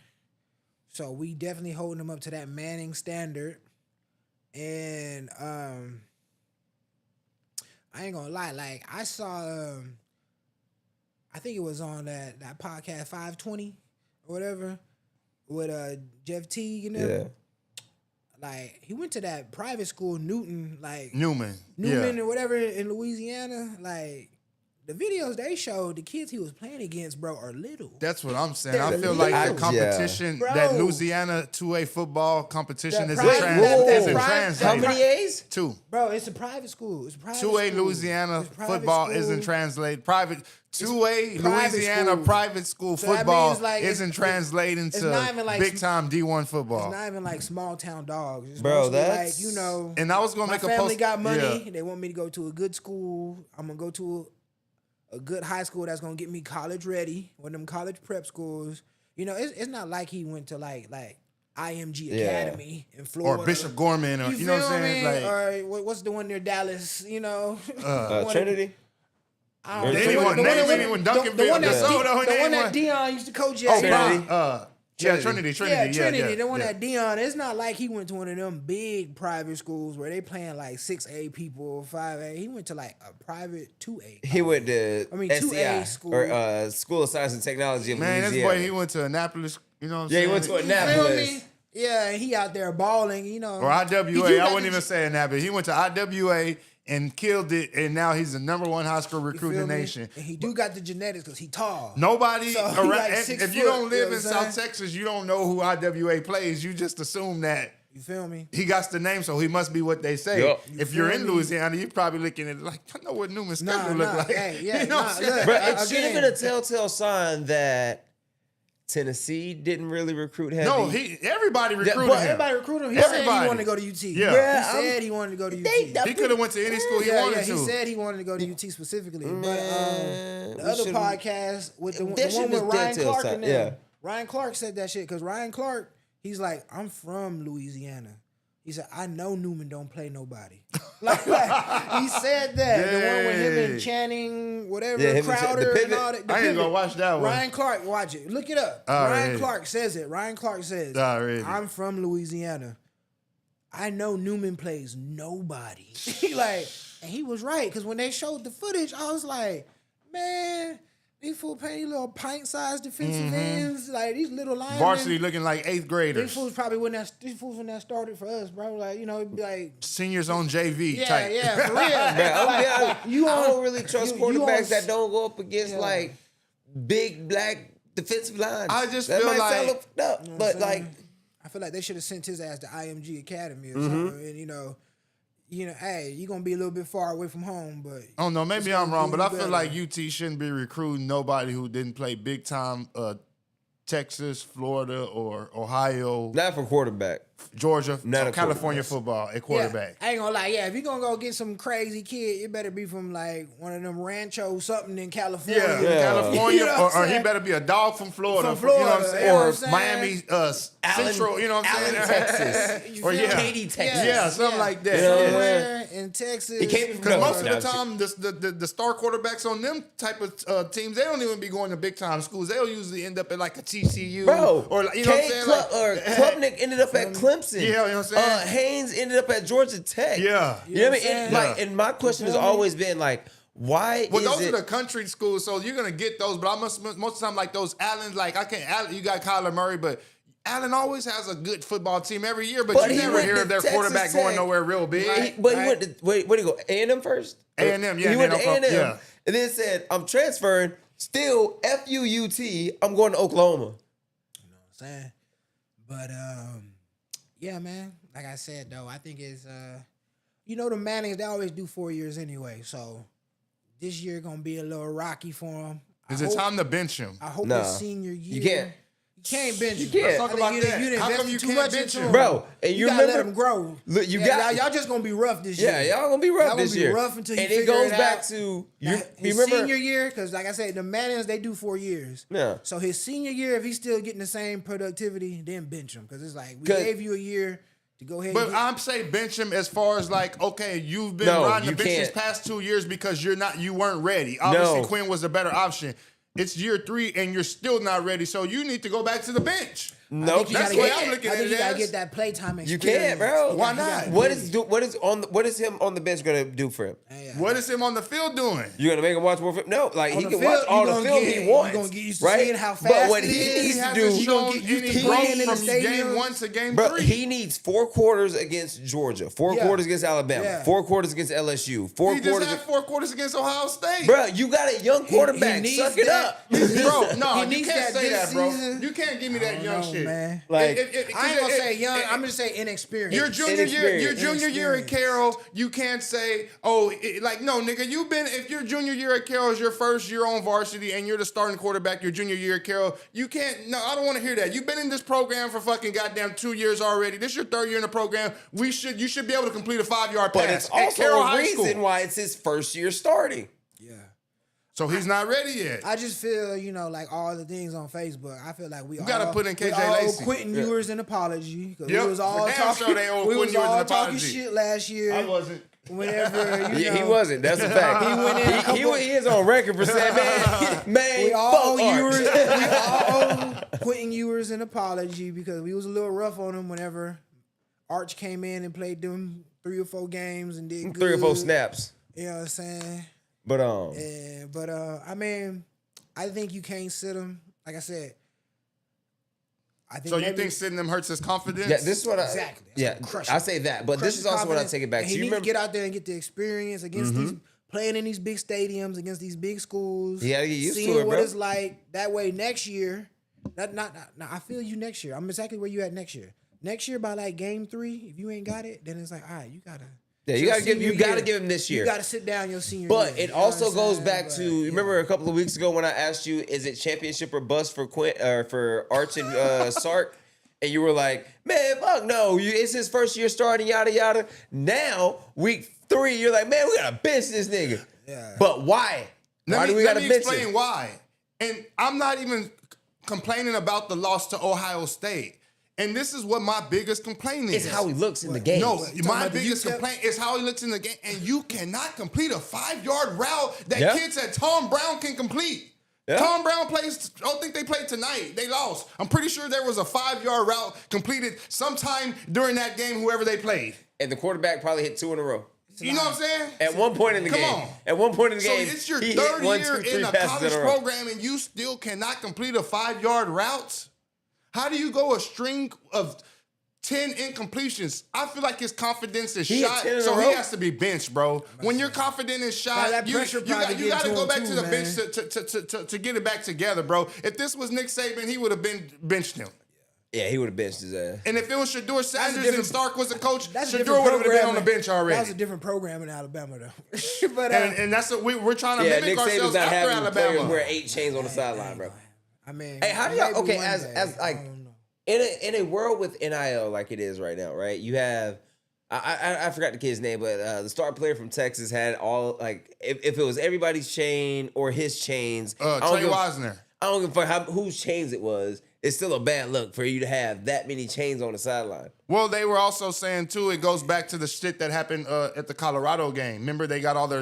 So we definitely holding him up to that Manning standard. And I ain't gonna lie, like I saw I think it was on that podcast 520 or whatever with Jeff Teague and them. Yeah. Like he went to that private school, Newman yeah. or whatever in Louisiana. Like the videos they showed, the kids he was playing against, bro, are little. That's what I'm saying. I They're feel like the little. competition, Bro. that Louisiana 2A football competition That isn't private- translated. How many A's? 2. Bro, it's a private school. It's a private 2A school. Louisiana It's private football school. isn't translated. 2A private Louisiana school. private school So that football means, like, isn't translating it's to not even like- big time D1 It's football. not even like small town dogs. It's Bro, mostly that's- like, And I was gonna my make a family post. got money. Yeah. They want me to go to a good school. I'm gonna go to a good high school that's gonna get me college ready. One of them college prep schools. It's not like he went to like IMG Academy in Florida Or Bishop Gorman, or you know what I'm saying? Me? Like, Or what's the one near Dallas? Trinity. I don't know. Anyone- The one name that- anyone, the- Duncanville, the one that DeSoto, the name one that one. Dion used to coach oh, at. Trinity. Trinity. Trinity. The one yeah. that Dion. It's not like he went to one of them big private schools where they playing like 6A people, 5A. He went to like a private 2A. He went to 2A SCI, school. or School of Science and Technology of Man, this Louisiana. boy, he went to Annapolis. You know what I'm Yeah, saying? he went to You feel Annapolis. me? Yeah, and he out there balling, Or IWA. Did you I got wouldn't the- even say Annapolis. He went to IWA and killed it, and now he's the number 1 high school recruit in the nation. And he do got the genetics because he tall. Nobody So, around. like If 6 you foot, don't live know in what I'm South saying? Texas, you don't know who IWA plays. You just assume that You feel me? he got the name, so he must be what they say. Yup. If you're feel in me? Louisiana, you're probably looking at it like, I know what Newman's schedule look like. Hey, yeah, you know what I'm saying? look, Bro, it should have again. been a telltale sign that Tennessee didn't really recruit heavy. No, everybody recruited but him. Everybody recruited him. He said he Everybody. wanted to go to UT. Yeah. Yeah, He said he wanted to go to UT. He could have went to any school he Yeah, wanted yeah, to. he said he wanted to go to UT specifically. Man, But we the other should've- podcast with the That one shit with was Ryan telltale Clark sign, in there. yeah. Ryan Clark said that shit because Ryan Clark, he's like, I'm from Louisiana. He said, I know Newman don't play nobody. like, he said that. The one with him and Channing, whatever, Yeah, him and Crowder the and pivot. all that. the I ain't pivot. gonna watch that one. Ryan Clark, watch it. Look it up. Alright. Ryan Clark says it. Ryan Clark says, Alright. I'm from Louisiana. I know Newman plays nobody. And he was right, because when they showed the footage, I was like, man, these fool playing these little pint-sized defensive ends, like these little linemen. Varsity looking like 8th These graders. fools probably wouldn't that started for us, bro. Like, it'd be like, Seniors on JV yeah, type. yeah, for real. Bro, I don't really trust you on- quarterbacks that don't go up against Yeah. like big black defensive lines. I just that feel might sound like- fucked up, You know what but I'm like saying? I feel like they should have sent his ass to IMG Academy or something. And hey, you're gonna be a little bit far away from home, but I don't know, maybe it's I'm gonna wrong, do but I you feel better. like UT shouldn't be recruiting nobody who didn't play big time Texas, Florida, or Ohio, not for quarterback. Georgia, Not a California quarterback. football at quarterback. Yeah, I ain't gonna lie. Yeah, if you're gonna go get some crazy kid, it better be from like one of them rancho something in California. Yeah, Yeah. California, You know what I'm or he saying? better be a dog from Florida, From you know what I'm Florida, saying? you know what Or I'm saying? Miami Central, you know what I'm Allen, saying? Texas. You Or feel yeah, me? Katy, Texas. Yeah, something like that. You know what I'm Yeah. Somewhere in Texas. He came from Because No, most of the no, time, the star quarterbacks on them type of teams, they don't even be going to big time schools. They'll usually end up at like a TCU, Bro, or like, you know what I'm saying? Klubnik ended up at Clemson. Yeah, you know what I'm saying? Haynes ended up at Georgia Tech. Yeah. You know what I mean? Yeah. And, like, and my question has always been like, why Well, is those it? are the country schools, so you're gonna get those. But most of the time, like those Allen, like I can't. Allen, you got Kyler Murray, but Allen always has a good football team every year. But But you he never went hear to of their Texas quarterback going Tech. nowhere real big. Right. But he went to where did he go? A&M first. A&M, yeah, He and went then to A&M, yeah. and then said, "I'm transferring." Still, FUUT. I'm going to Oklahoma. saying? But yeah, man. Like I said though, I think it's the Mannings, they always do 4 years anyway. So this year gonna be a little rocky for him. Is it time to bench him? I hope Nah. his senior year. You can't. You can't bench him. can't. I Talk think about you that. done How come invested you too can't much bench into him? him. Bro, and you gotta let remember- him grow. Look, you Yeah, got- y'all just gonna be rough this year. Yeah, y'all gonna be rough Y'all this gonna be year. rough until you and it figure goes it back out. to His remember senior year, because like I said, the Mannings, they do 4 years. Yeah. So his senior year, if he's still getting the same productivity, then bench him. Because it's like, we 'Cause- gave you a year to go ahead But and get, I'm saying bench him as far as like, okay, you've been No, riding the you bench these can't. past 2 years because you weren't ready. Obviously, No. Quinn was a better option. It's year 3 and you're still not ready, so you need to go back to the bench. Nope. That's gotta the way get- I'm looking I at think it you gotta as. get that playtime experience. You can't, bro. Why not? What is him on the bench gonna do for him? What is him on the field doing? You gonna make him watch more film? No, like On he the can field, watch all you the gonna film get- he you wants. gonna get used to right? seeing how But fast what it he is. needs He to hasn't do, You shown gonna get used any to growth playing in the from game stadium. 1 to game bro, 3. he needs 4 quarters against Georgia, 4 Yeah. quarters against Alabama, Yeah. 4 quarters against LSU, 4 He just quarters. had 4 quarters against Ohio State. Bro, you got a young quarterback. needs Suck it that. up. Bro, no, He you needs can't that say this that, bro. season. You can't give me that young know, shit. man. Like, I ain't gonna say young. I'm just saying inexperienced. Your junior year at Inexperienced. Carroll, you can't say, no, nigga, if your junior year at Carroll is your first year on varsity and you're the starting quarterback your junior year at Carroll, I don't want to hear that. You've been in this program for fucking goddamn 2 years already. This is your 3rd year in the program. You should be able to complete a 5-yard pass but it's at also Carroll a High reason School. why it's his first year starting. Yeah. So he's not ready yet. I just feel, like all the things on Facebook, I feel like we gotta put in KJ all Lacey. Quentin Ewers an apology. Because Yep. we was all For damn talking, sure they owe we Quentin was Ewers an all talking apology. shit last year. I wasn't. Whenever, Yeah, he wasn't. That's a fact. He went in a couple- he is on record for saying, man, we all fuck owe Art. Ewers, we all owe Quentin Ewers an apology because we was a little rough on him whenever Arch came in and played them 3 or 4 games and did good. 3 or 4 snaps. You know what I'm saying? But I mean, I think you can't sit him. Like I said, I think So you maybe- think sitting them hurts his confidence? Yeah, this is what Exactly. That's Yeah, gonna crush I him. say that, but Crush this his is also what I confidence, take it back and to. he You needs to remember? get out there and get the experience against these playing in these big stadiums against these big schools. He gotta get used to seeing it, what bro. it's like. That way, next year, not. I feel you next year. I'm exactly where you at next year. Next year, by like game 3, if you ain't got it, then it's like, all right, you gotta. Yeah, you your gotta give senior him this year. You gotta sit down your senior But year. it You know also what I'm goes saying? back But, to you remember a couple of weeks ago when I asked you, is it championship or bust for for Arch and Sark? And you were like, man, fuck no. It's his first year starting, yada yada. Now, week 3, you're like, man, we gotta bench this nigga. Yeah. But why? Why do we gotta bench explain him? why. And I'm not even complaining about the loss to Ohio State. And this is what my biggest complaint is. It's how he looks in the game. No, You talking my about the biggest UTEP? complaint is how he looks in the game. And you cannot complete a 5-yard route that Yeah. kids at Tom Brown can complete. Yeah. Tom Brown plays, I don't think they played tonight. They lost. I'm pretty sure there was a 5-yard route completed sometime during that game, whoever they played. And the quarterback probably hit 2 in a row. You know what I'm saying? At one point in the Come game. on. At one point in the So game. it's your he third hit 1, year 2, 3 in a passes college in a row. program and you still cannot complete a 5-yard route? How do you go a string of 10 incompletions? I feel like his confidence is He hit shot, 10 in a so row? he has to be benched, bro. When your confidence is shot, That you pressure probably got get to to go him back too, to the man. bench to get it back together, bro. If this was Nick Saban, he would have been benched him. Yeah, he would have benched his ass. And if it was Shador Sanders and different- Stark was the coach, That's a Shador different would have been program on the in- bench That was already. a different program in Alabama, though. But And that's what we're trying to Yeah, mimic Nick Saban's ourselves not after having players Alabama. wear 8 chains on the sideline, bro. I mean, Hey, how do y'all? maybe Okay, one as day. as I like don't know. in a world with NIL like it is right now, right? You have I forgot the kid's name, but the star player from Texas had all like if it was everybody's chain or his chains. I don't Trey give- Wisner. I don't give a fuck whose chains it was. It's still a bad look for you to have that many chains on the sideline. Well, they were also saying too. It goes back to the shit that happened at the Colorado game. Remember, they got all their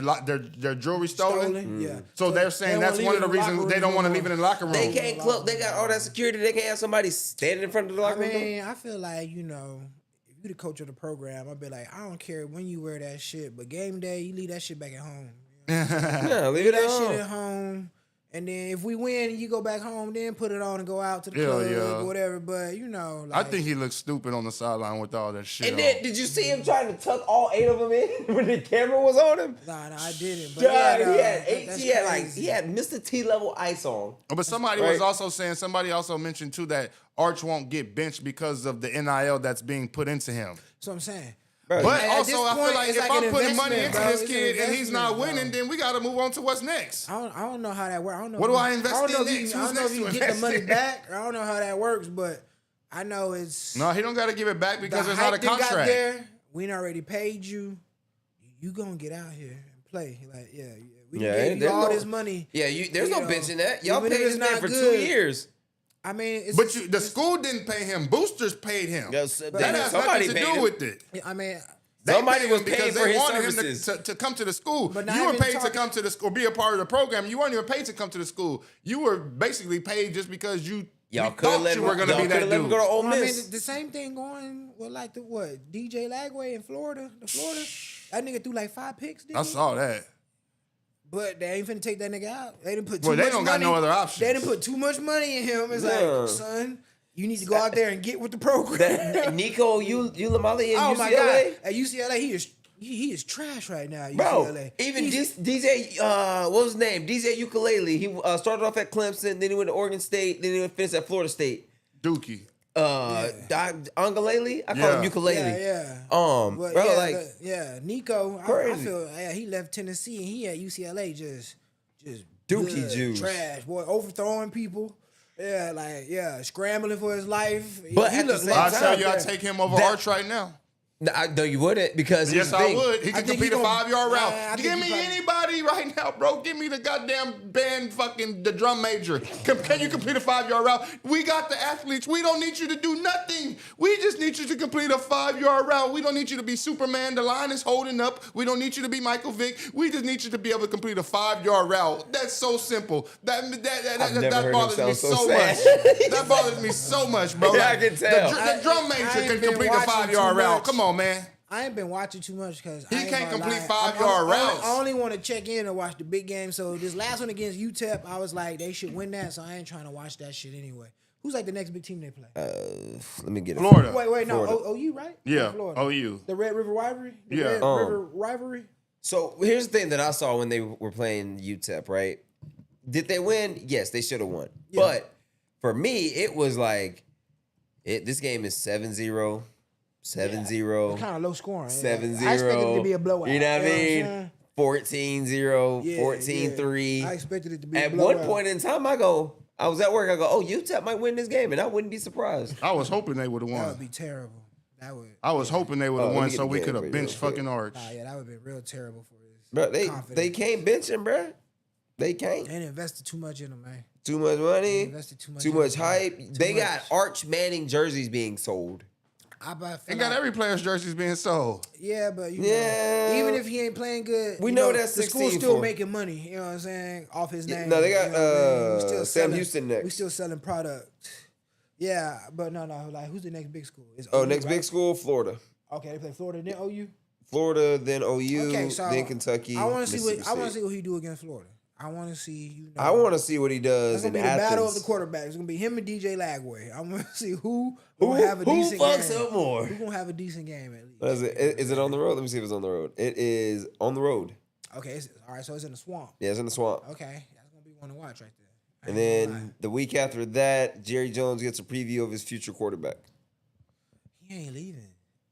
jewelry stolen. Yeah. So they're they saying don't that's wanna one of the leave it in the reasons locker they don't room want to no leave it in the locker room. They can't club. They got all that security. They can't have somebody standing in front of the I locker room. mean, I feel like, you know, if you the coach of the program, I'd be like, I don't care when you wear that shit, but game day, you leave that shit back at home. Yeah, leave it That at shit home. at home. And then if we win and you go back home, then put it on and go out to the Hell club yeah. or whatever. But, you know, I like, think he looks stupid on the sideline with all that shit. And then, did you see him trying to tuck all 8 of them in when the camera was on him? nah, I didn't. But God, yeah, he nah, had 8. that's He had like crazy. he had Mr. T level ice on. But somebody Right. was also saying, somebody also mentioned too that Arch won't get benched because of the NIL that's being put into him. That's what I'm saying. Bro, But At also, this I feel point, like it's if like I'm an putting money investment, into bro. this It's an kid and he's not investment, winning, bro. then we got to move on to what's next. I don't know how that works. I don't know. What do I invest I don't know in if you next? can- I Who's don't know if next you to can get the money invest in? back. I don't know how that works, but I know it's No, he don't got to give it back because the there's not a hype that got contract. there. We done already paid you. You gonna get out here and play? Like, yeah. We Yeah, gave you there's all no- this money. Yeah, there's no know, benching that. Y'all even if paid it's this man not for 2 good. years. I mean, it's, But the school didn't pay him. Boosters paid him. Yes, that but has somebody nothing to paid do him. with it. I mean, They Somebody paid was him because paying they for his wanted services. him to come to the school. But now You were even paid to talking- come to the school, be a part of the program. You weren't even paid to come to the school. You were basically paid just because Y'all we could have thought let you him. were going to Y'all be could that have let him dude. go to Ole I mean, Miss. the same thing going with like the DJ Lagway in Florida. That nigga threw like 5 picks. Didn't I he? saw that. But they ain't finna take that nigga out. They didn't put too Well, much they don't got money. no other options. They didn't put too much money in him. It's Yeah. like, son, you need to go out there and get with the program. That Nico Ulamali in oh UCLA. my god! At UCLA, he is trash right now. At Bro, UCLA. even He's- DJ, what was his name? DJ Ukulele. He started off at Clemson, then he went to Oregon State, then he went finished at Florida State. Dookie. Ungalele? I call Yeah. him Ukulele. yeah. Bro, But like, Nico. I Crazy. feel he left Tennessee and he at UCLA just Dookie good, juice. trash boy, overthrowing people. Yeah, scrambling for his life. But he at the looked same lost I time, out tell you, I there. take him over That- Arch right now. No, you wouldn't because here's Yes, the I thing. would. He I can think complete he a gonna- 5-yard route. I think Give he me probably- anybody right now, bro. Give me the goddamn band, fucking the drum major. Can you complete a 5-yard route? We got the athletes. We don't need you to do nothing. We just need you to complete a 5-yard route. We don't need you to be Superman. The line is holding up. We don't need you to be Michael Vick. We just need you to be able to complete a 5-yard route. That's so simple. That never heard him bothers me sound so so sad. much. That bothers me so much, bro. Yeah, I Like, can tell. The drum major I ain't can been complete a watching 5-yard too route. much. Come on, man. I ain't been watching too much because He can't complete five 5-yard routes. I only want to check in and watch the big game. So this last one against UTEP, I was like, they should win that. So I ain't trying to watch that shit anyway. Who's like the next big team they play? Let me get it. Florida. Wait, no, Florida. OU, right? Yeah, Florida. OU. The Red River Rivalry? The Yeah. Red River Rivalry? So here's the thing that I saw when they were playing UTEP, right? Did they win? Yes, they should have won. Yeah. But for me, it was like, this game is 7-0, 7-0, Kind of low scoring. 7-0. I expected it to be a blowout. You know what I saying? mean? 14-0, Yeah, 14-3. I expected it to be a At blowout. one point in time, I was at work, I go, oh, UTEP might win this game, and I wouldn't be surprised. I was hoping they would have That would won. be terrible. That would. I was hoping they would have let me won get so the we game could for have you benched real quick. fucking Arch. Yeah, that would have been real terrible for his Bro, they confidence. can't bench him, bro. They can't. They invested too much in him, man. Too much money, invested too much too in much him. hype. Too They much. got Arch Manning jerseys being sold. They got every player's jerseys being sold. Yeah, but Yeah. know, even if he ain't playing good, We you know that's the school's 16 still for- making money. You know what I'm saying? Off his name. No, they got you know what I mean? We still Sam selling- Houston next. We still selling product. Yeah, but no. Like, who's the next big school? It's Oh, OU, next right? big school, Florida. Okay, they play Florida, then OU. Florida, then OU, Okay, so then Kentucky. I want to see Mississippi what State. he do against Florida. I want to see. I want to see what he It's does gonna in be the battle of Athens. the quarterbacks. It's gonna be him and DJ Lagway. I want to see who Who gonna have a decent fucks game. up more? Who gonna have a decent game at least? What is it? Is it on the road? Let me see if it's on the road. It is on the road. Okay, all right. So it's in the swamp. Yeah, it's in the swamp. Okay, that's gonna be one to watch right there. I And ain't gonna then the week after that, Jerry Jones gets a preview of his future quarterback. lie. He ain't leaving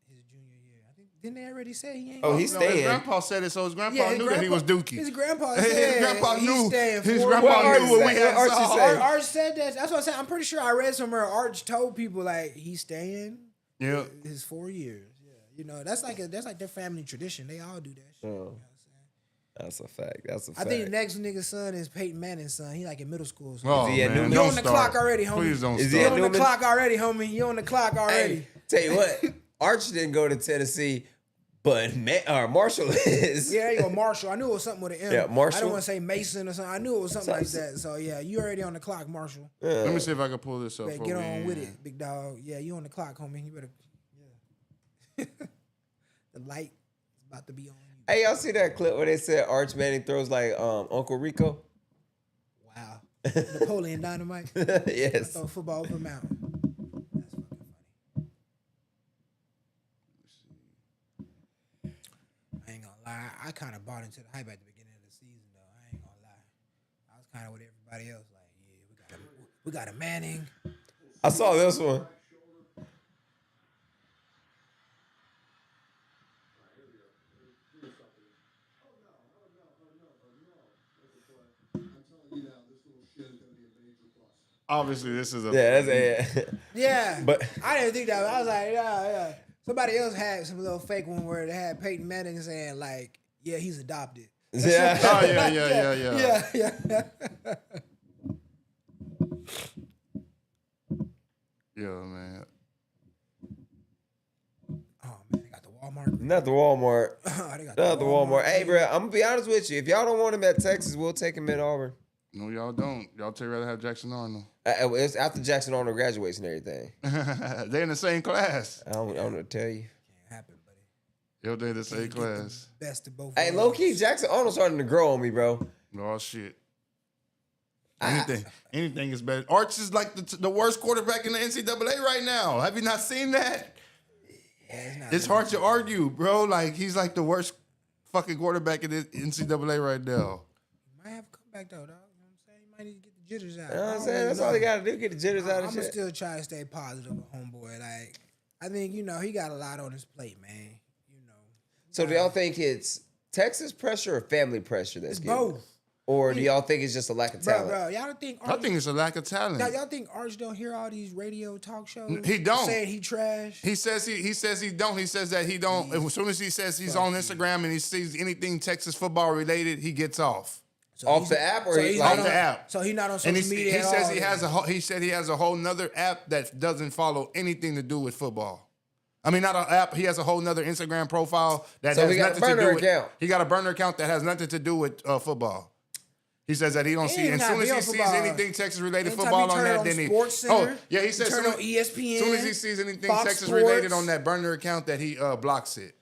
his junior year. I think didn't they already say he ain't? Oh, he's No, his staying. grandpa said it, so his grandpa Yeah, his knew that he was Dookie. His grandpa His said grandpa he's knew. staying His for grandpa What knew when we Archie had say? saw. Archie say? Arch said that. That's what I said. I'm pretty sure I read somewhere Arch told people like he's staying Yeah. his 4 years. Yeah, you know that's like their family tradition. They all do that shit. Oh. You know what I'm saying? That's a fact. That's a I fact. think the next nigga's son is Peyton Manning's son. He like in middle school. So Oh, Is he at man, Newman? you don't on the start. clock already, homie. Please don't Is he You at start. on the Newman? clock already, homie. You on the clock already. Hey, tell you what, Arch didn't go to Tennessee, but Marshall is. Yeah, you go Marshall. I knew it was something with an M. Yeah, Marshall. I don't want to say Mason or something. I knew it was something like Something- that. So yeah, you already on the clock, Marshall. Let me see if I can pull this up. Better for get we on end. with it, big dog. Yeah, you on the clock, homie. You better. Yeah. The light is about to be on you. Hey, y'all see that clip where they said Arch Manning throws like Uncle Rico? Wow. Napoleon Dynamite. Yes. Throw football over a mountain. That's fucking funny. I ain't gonna lie. I kind of bought into the hype at the beginning of the season, though. I ain't gonna lie. I was kind of with everybody else. Like, yeah, we got a Manning. I saw this one. Obviously, this is a. Yeah, that's it. Yeah, But- I didn't think that. I was like, yeah. Somebody else had some little fake one where they had Peyton Manning saying like, yeah, he's adopted. Yeah. Oh, yeah. Yeah. Yeah, man. Oh man, they got the Walmart. Not the Walmart. They got Not the Walmart. Hey, bro, I'm gonna be honest with you. If y'all don't want him at Texas, we'll take him at Auburn. No, y'all don't. Y'all take rather have Jackson Arnold. It's after Jackson Arnold graduates and everything. They in the same class. I don't know what to tell you. Can't happen, buddy. Yo, they in the same Get the class. Best of both. Hey, worlds. low key, Jackson Arnold starting to grow on me, bro. Oh shit. Anything is better. Arch is like the worst quarterback in the NCAA right now. Have you not seen that? Yeah, It's hard to argue, bro. Like he's like the worst fucking quarterback in the NCAA right now. Might have a comeback though, dog. You know what I'm saying? You might need to get the jitters out. You know what I'm saying? That's all he got to do, get the jitters out I'm of gonna shit. still try to stay positive with homeboy. Like, I think he got a lot on his plate, man. You know, So do y'all think it's Texas pressure or family pressure that's it's getting it? both, Or do y'all think it's just a lack of talent? bro. Y'all don't think? I think it's a lack of talent. Y'all think Arch don't hear all these radio talk shows? He don't. saying he trash. He says he don't. He says that he don't. As soon as he says he's on Instagram and he sees anything Texas football related, he gets off. So Off he's- the app or so he he's like not Off on- the app. So he's not on And social he media. says at he all, has then. he said he has a whole nother app that doesn't follow anything to do with football. I mean, not an app. He has a whole nother Instagram profile that So has he got a nothing to burner do with. account. He got a burner account that has nothing to do with football. He says that he don't He see. ain't As not soon as be he on sees football. anything Texas related Anytime football he on turn that, on then he. Sports Oh Center, yeah, he says turn soon on ESPN. as soon as he sees anything Fox Texas Sports. related on that burner account, that he blocks it.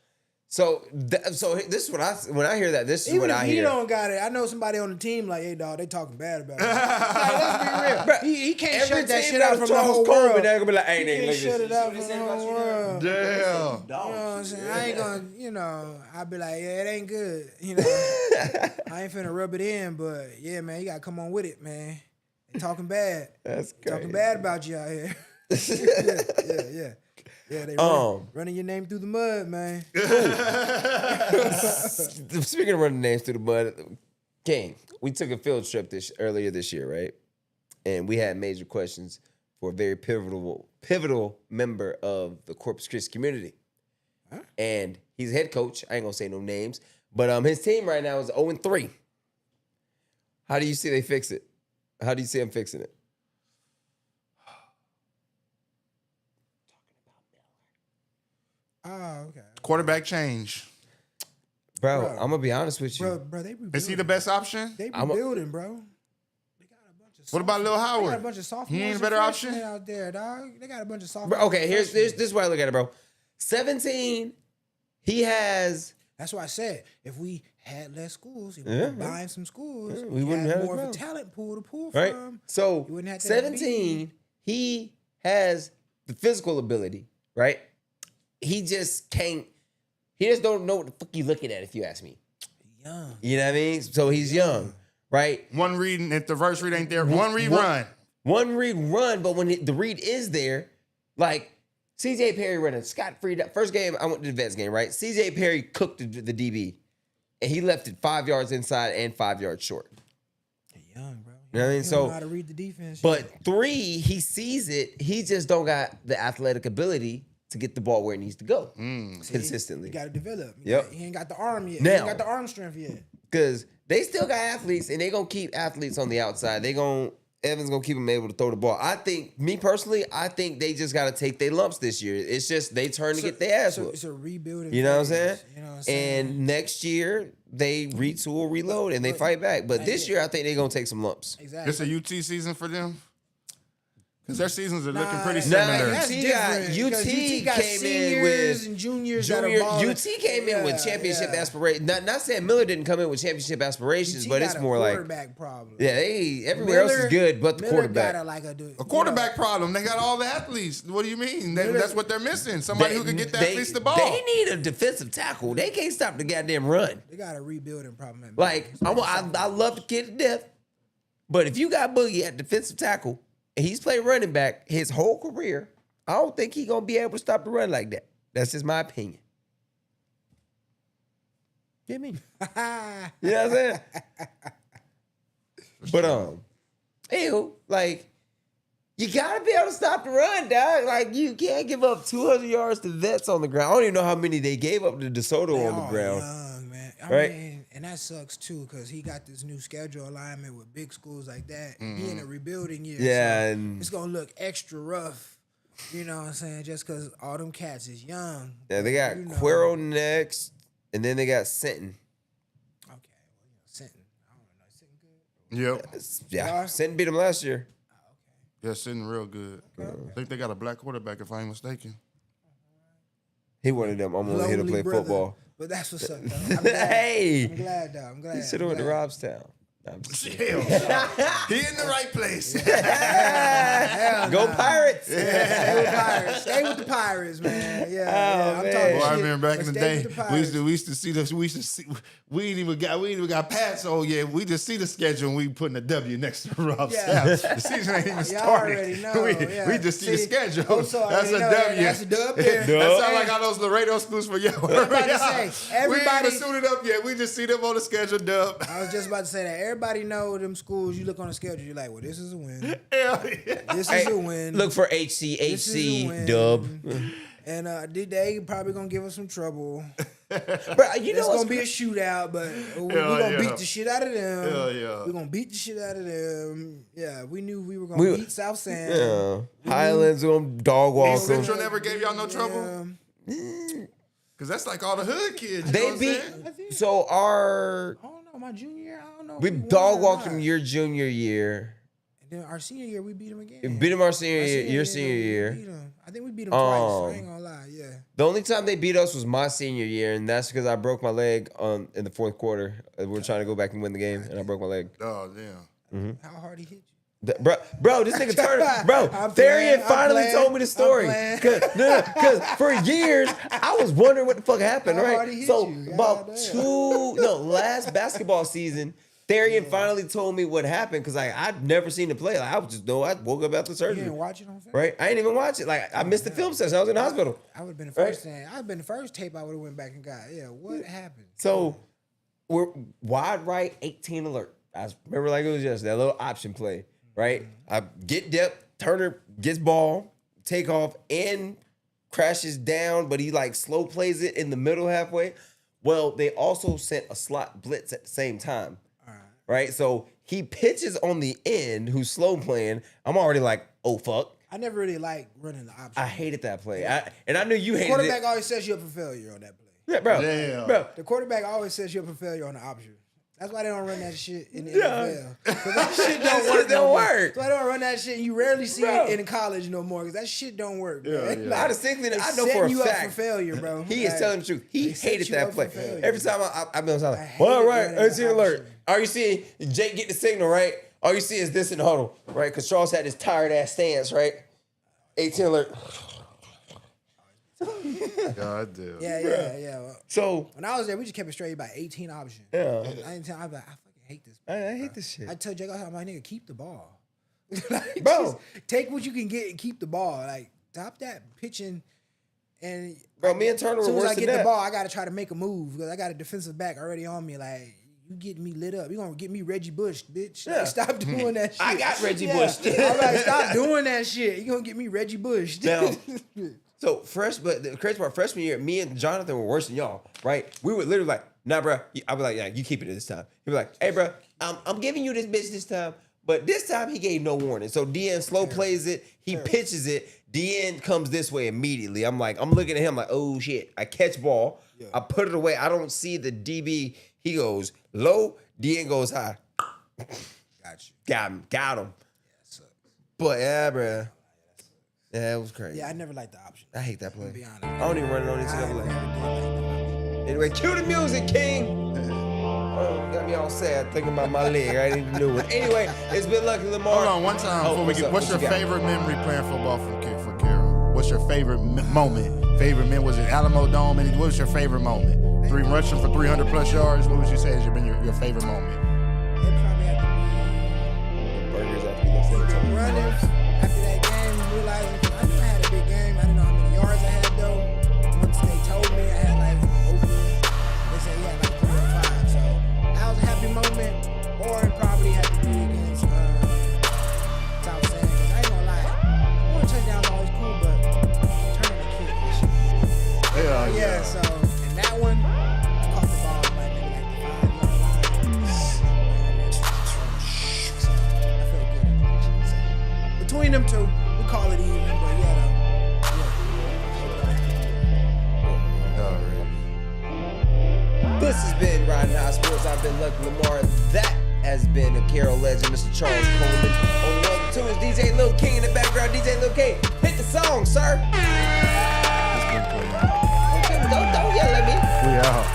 So this is what when I hear that, this is Even what if I he hear. don't got it, I know somebody on the team like, hey dog, they talking bad about it. Like, let's be real. Bruh, He can't every shut that team shit got out a from the Charles whole Coleman, world. they're gonna be like, hey, He nigga, can't look shut at it this. out from the whole world. Damn. You know what I'm saying? I ain't gonna, I'll be like, yeah, it ain't good. I ain't finna rub it in, but yeah, man, you gotta come on with it, man. They talking bad. That's crazy. Talking bad about you out here. Yeah. Yeah, they running your name through the mud, man. Speaking of running names through the mud, King, we took a field trip earlier this year, right? And we had major questions for a very pivotal member of the Corpus Christi community. Huh? And he's head coach. I ain't gonna say no names, but his team right now is 0-3. How do you see they fix it? How do you see them fixing it? Oh, okay. Quarterback change. Bro, Bro. I'm gonna be honest with you. Bro, they rebuilding. Is he the best option? They rebuilding, bro. They got a bunch of What about Lil They got a Howard? bunch of sophomores. He ain't a and better freshmen option? out there, dog. They got a bunch of sophomores. Bro, okay, and this freshmen. is why I look at it, bro. 17, he has. That's why I said if we had less schools, if we Yeah, were buying some schools, yeah, we we wouldn't had have more of a growth. talent pool to pull Right. from. So You wouldn't have to have 17, he has the physical ability, right? He just can't. He just don't know what the fuck you looking at, if you ask me. Young. You know what I mean? So he's young, right? One read, and if the first read ain't there, one read run. One read run, but when the read is there, like CJ Perry running scot free. That first game I went to the Vets game, right? CJ Perry cooked the DB, and he left it 5 yards inside and 5 yards short. They're young, bro. You know what I mean? He So, don't know how to read the defense. but 3, he sees it. He just don't got the athletic ability to get the ball where it needs to go consistently. You got to develop. Yep. He ain't got the arm yet. He Now- ain't got the arm strength yet. Because they still got athletes, and they gonna keep athletes on the outside. Evan's gonna keep them able to throw the ball. I think, me personally, I think they just gotta take their lumps this year. It's just they turn to get their ass whooped. It's a rebuilding. You know what I'm phase, saying? You know what I'm saying? And next year they retool, reload, and they fight back. But this year I think they're gonna take some lumps. Exactly. It's a UT season for them. Because their seasons are looking pretty Nah, similar. that's UT different, got- 'cause UT got came in seniors with and juniors that are Junior, balling. UT came in with Yeah, championship yeah. aspirations. Not saying Miller didn't come in with championship aspirations, UT but got it's a more like, quarterback problem. yeah, everywhere else is good, but the Miller quarterback. Got a Quarterback problem. They got all the athletes. What do you mean? That's what they're missing. Somebody who can get the athletes the ball. They need a defensive tackle. They can't stop the goddamn run. They got a rebuilding problem. Like, I love the kid to death, but if you got Boogie at defensive tackle and he's played running back his whole career, I don't think he's gonna be able to stop the run like that. That's just my opinion. Get me? You know what I'm saying? But ew, like, you gotta be able to stop the run, dog. Like, you can't give up 200 yards to Vets on the ground. I don't even know how many they gave up to DeSoto on the ground. Young, man. I Right? mean, and that sucks too because he got this new schedule alignment with big schools like that. He in a rebuilding year. Yeah, so and- it's gonna look extra rough. You know what I'm saying? Just because all them cats is young. Yeah, they got You know. Cuero next, and then they got Senton. Okay, well, Senton. I don't know. Senton good? Yep. Yeah, Senton beat him last year. Yeah, sitting real good. I think they got a black quarterback, if I ain't mistaken. He wanted them. I'm gonna hit him Lonely play brother. Football. But that's what's up, though. I'm glad. Hey, I'm glad, though. I'm glad. he should have went to I'm glad. Robstown. Nah, I'm just kidding. He in the right place. Go Pirates! Stay with Pirates. Stay with the Pirates, man. Yeah, I'm man. talking Boy, I shit, remember back but in the stay day, with the we used Pirates. to see this. We ain't even got past. Oh yeah, we just see the schedule and we putting a W next to Rob Yeah. South. The season ain't even Y'all started. already know, yeah. we just see the See, schedule. also That's a already know W. that. That's a dub there. That sound like all those Laredo schools for you. about to say, we ain't everybody- even suited up yet. We just see them on the schedule. Dub. I was just about to say that. Everybody know them schools. You look on the schedule, you're like, well, this is a win. Hell yeah. This Hey, is a win. look for This is a HC win. dub. And they probably gonna give us some trouble. Bro, you It's know gonna what's be a shootout, but we're Hell gonna yeah. beat the shit out of them. Hell yeah. We're gonna beat the shit out of them. Yeah, we knew we were gonna We- beat South Sand. Yeah. Highlands on dog walk East 'em. Central never gave y'all no trouble? Yeah. Because that's like all the hood kids. You know They what I'm beat. saying? So our I don't know, my junior year, I don't know. if we won dog or walked not. them your junior year. And then our senior year, we beat them again. Beat them our senior Our year. Your senior we year. beat 'em. I think we beat them twice. I ain't gonna lie. Yeah. The only time they beat us was my senior year, and that's because I broke my leg in the fourth quarter. We were trying to go back and win the game, and I broke my leg. Oh damn. How hard he hit you? Bro, this nigga Turner, bro, Therian finally told me the story. Cause for years I was wondering what the fuck happened, right? So about last basketball season, Therian finally told me what happened because I'd never seen him play. Like I just know I woke up after surgery. You didn't watch it on film? Right? I didn't even watch it. Like I missed the film session. I was in the hospital. I would have been the first thing. I'd been the first tape I would have went back and got. Yeah, what happened? So we're wide right, 18 alert. I remember like it was just that little option play. Right? I get depth, Turner gets ball, take off, and crashes down, but he like slow plays it in the middle halfway. Well, they also sent a slot blitz at the same time. Right? So he pitches on the end, who's slow playing. I'm already like, oh fuck. I never really liked running the option. I hated that play. And I knew you hated it. Quarterback always sets you up for failure on that play. Yeah, bro. Damn. Bro. The quarterback always sets you up for failure on the option. That's why they don't run that shit in the NFL. Because that shit don't work. That's why they don't run that shit. And you rarely see it in college no more. Because that shit don't work. Yeah. Like, I distinctly, I know setting for a you fact. up for failure, bro. He is telling the truth. He hated that play. failure. Every time I've been on I hate well, it right, running I see the alert. option. All you see, Jake get the signal, right? All you see is this in the huddle, right? Because Charles had this tired ass stance, right? 18 alert. God damn. Yeah. So When I was there, we just kept it straight by 18 options. Yeah. I was like, I fucking hate this. I hate this shit. I told Jake, I was like, my nigga, keep the ball. Like, Bro. just take what you can get and keep the ball. Like, stop that pitching. And Bro, me and Turner as were soon as worse I than get that. the ball, I got to try to make a move because I got a defensive back already on me. Like, you getting me lit up. You going to get me Reggie Bush, bitch. Yeah. Like, stop doing that shit. I got Reggie Bush. I'm like, stop doing that shit. You going to get me Reggie Bush. Now, so but the crazy part, freshman year, me and Jonathan were worse than y'all, right? We were literally like, nah, bro. I was like, yeah, you keep it this time. He'd be like, hey, bro, I'm giving you this bitch this time. But this time he gave no warning. So DN slow plays it. He pitches it. DN comes this way immediately. I'm looking at him like, oh shit. I catch ball. Yeah. I put it away. I don't see the DB. He goes low. DN goes high. Got you. Got him. Yeah, that sucks. But yeah, bro. Yeah, it was crazy. Yeah, I never liked the option. I hate that play. To be honest. I don't even run it on I never did NCAA. like the option. Anyway, cue the music, King. Oh, got me all sad thinking about my leg. I didn't even know it. Anyway, it's been Lucky Lamar. Hold on, one time before we get. What's your favorite memory playing football for Carroll? What's your favorite moment? Favorite man was it Alamo Dome? And what was your favorite moment? Rushing for 300 plus yards. What would you say has been your favorite moment? It probably had to be Burgers after you said running after that game, realizing I knew I had a big game. I didn't know how many yards I had though. Once they told me I had like over, they said he had like 3 or 5. So that was a happy moment. Or it probably had to be against South San. Cause I ain't gonna lie, one touchdown was always cool, but turning the kick was shit. Yeah. So and that one, I caught the ball like maybe like the 5-yard line. So I felt good at that. So, between them two, we call it even, but yeah, This has been Riding High Sports. I've been Lucky Lamar. That has been a Carroll legend, Mr. Charles Coleman. On the other two is DJ Lil King in the background. DJ Lil King, hit the song, sir. Don't yell at me. We out.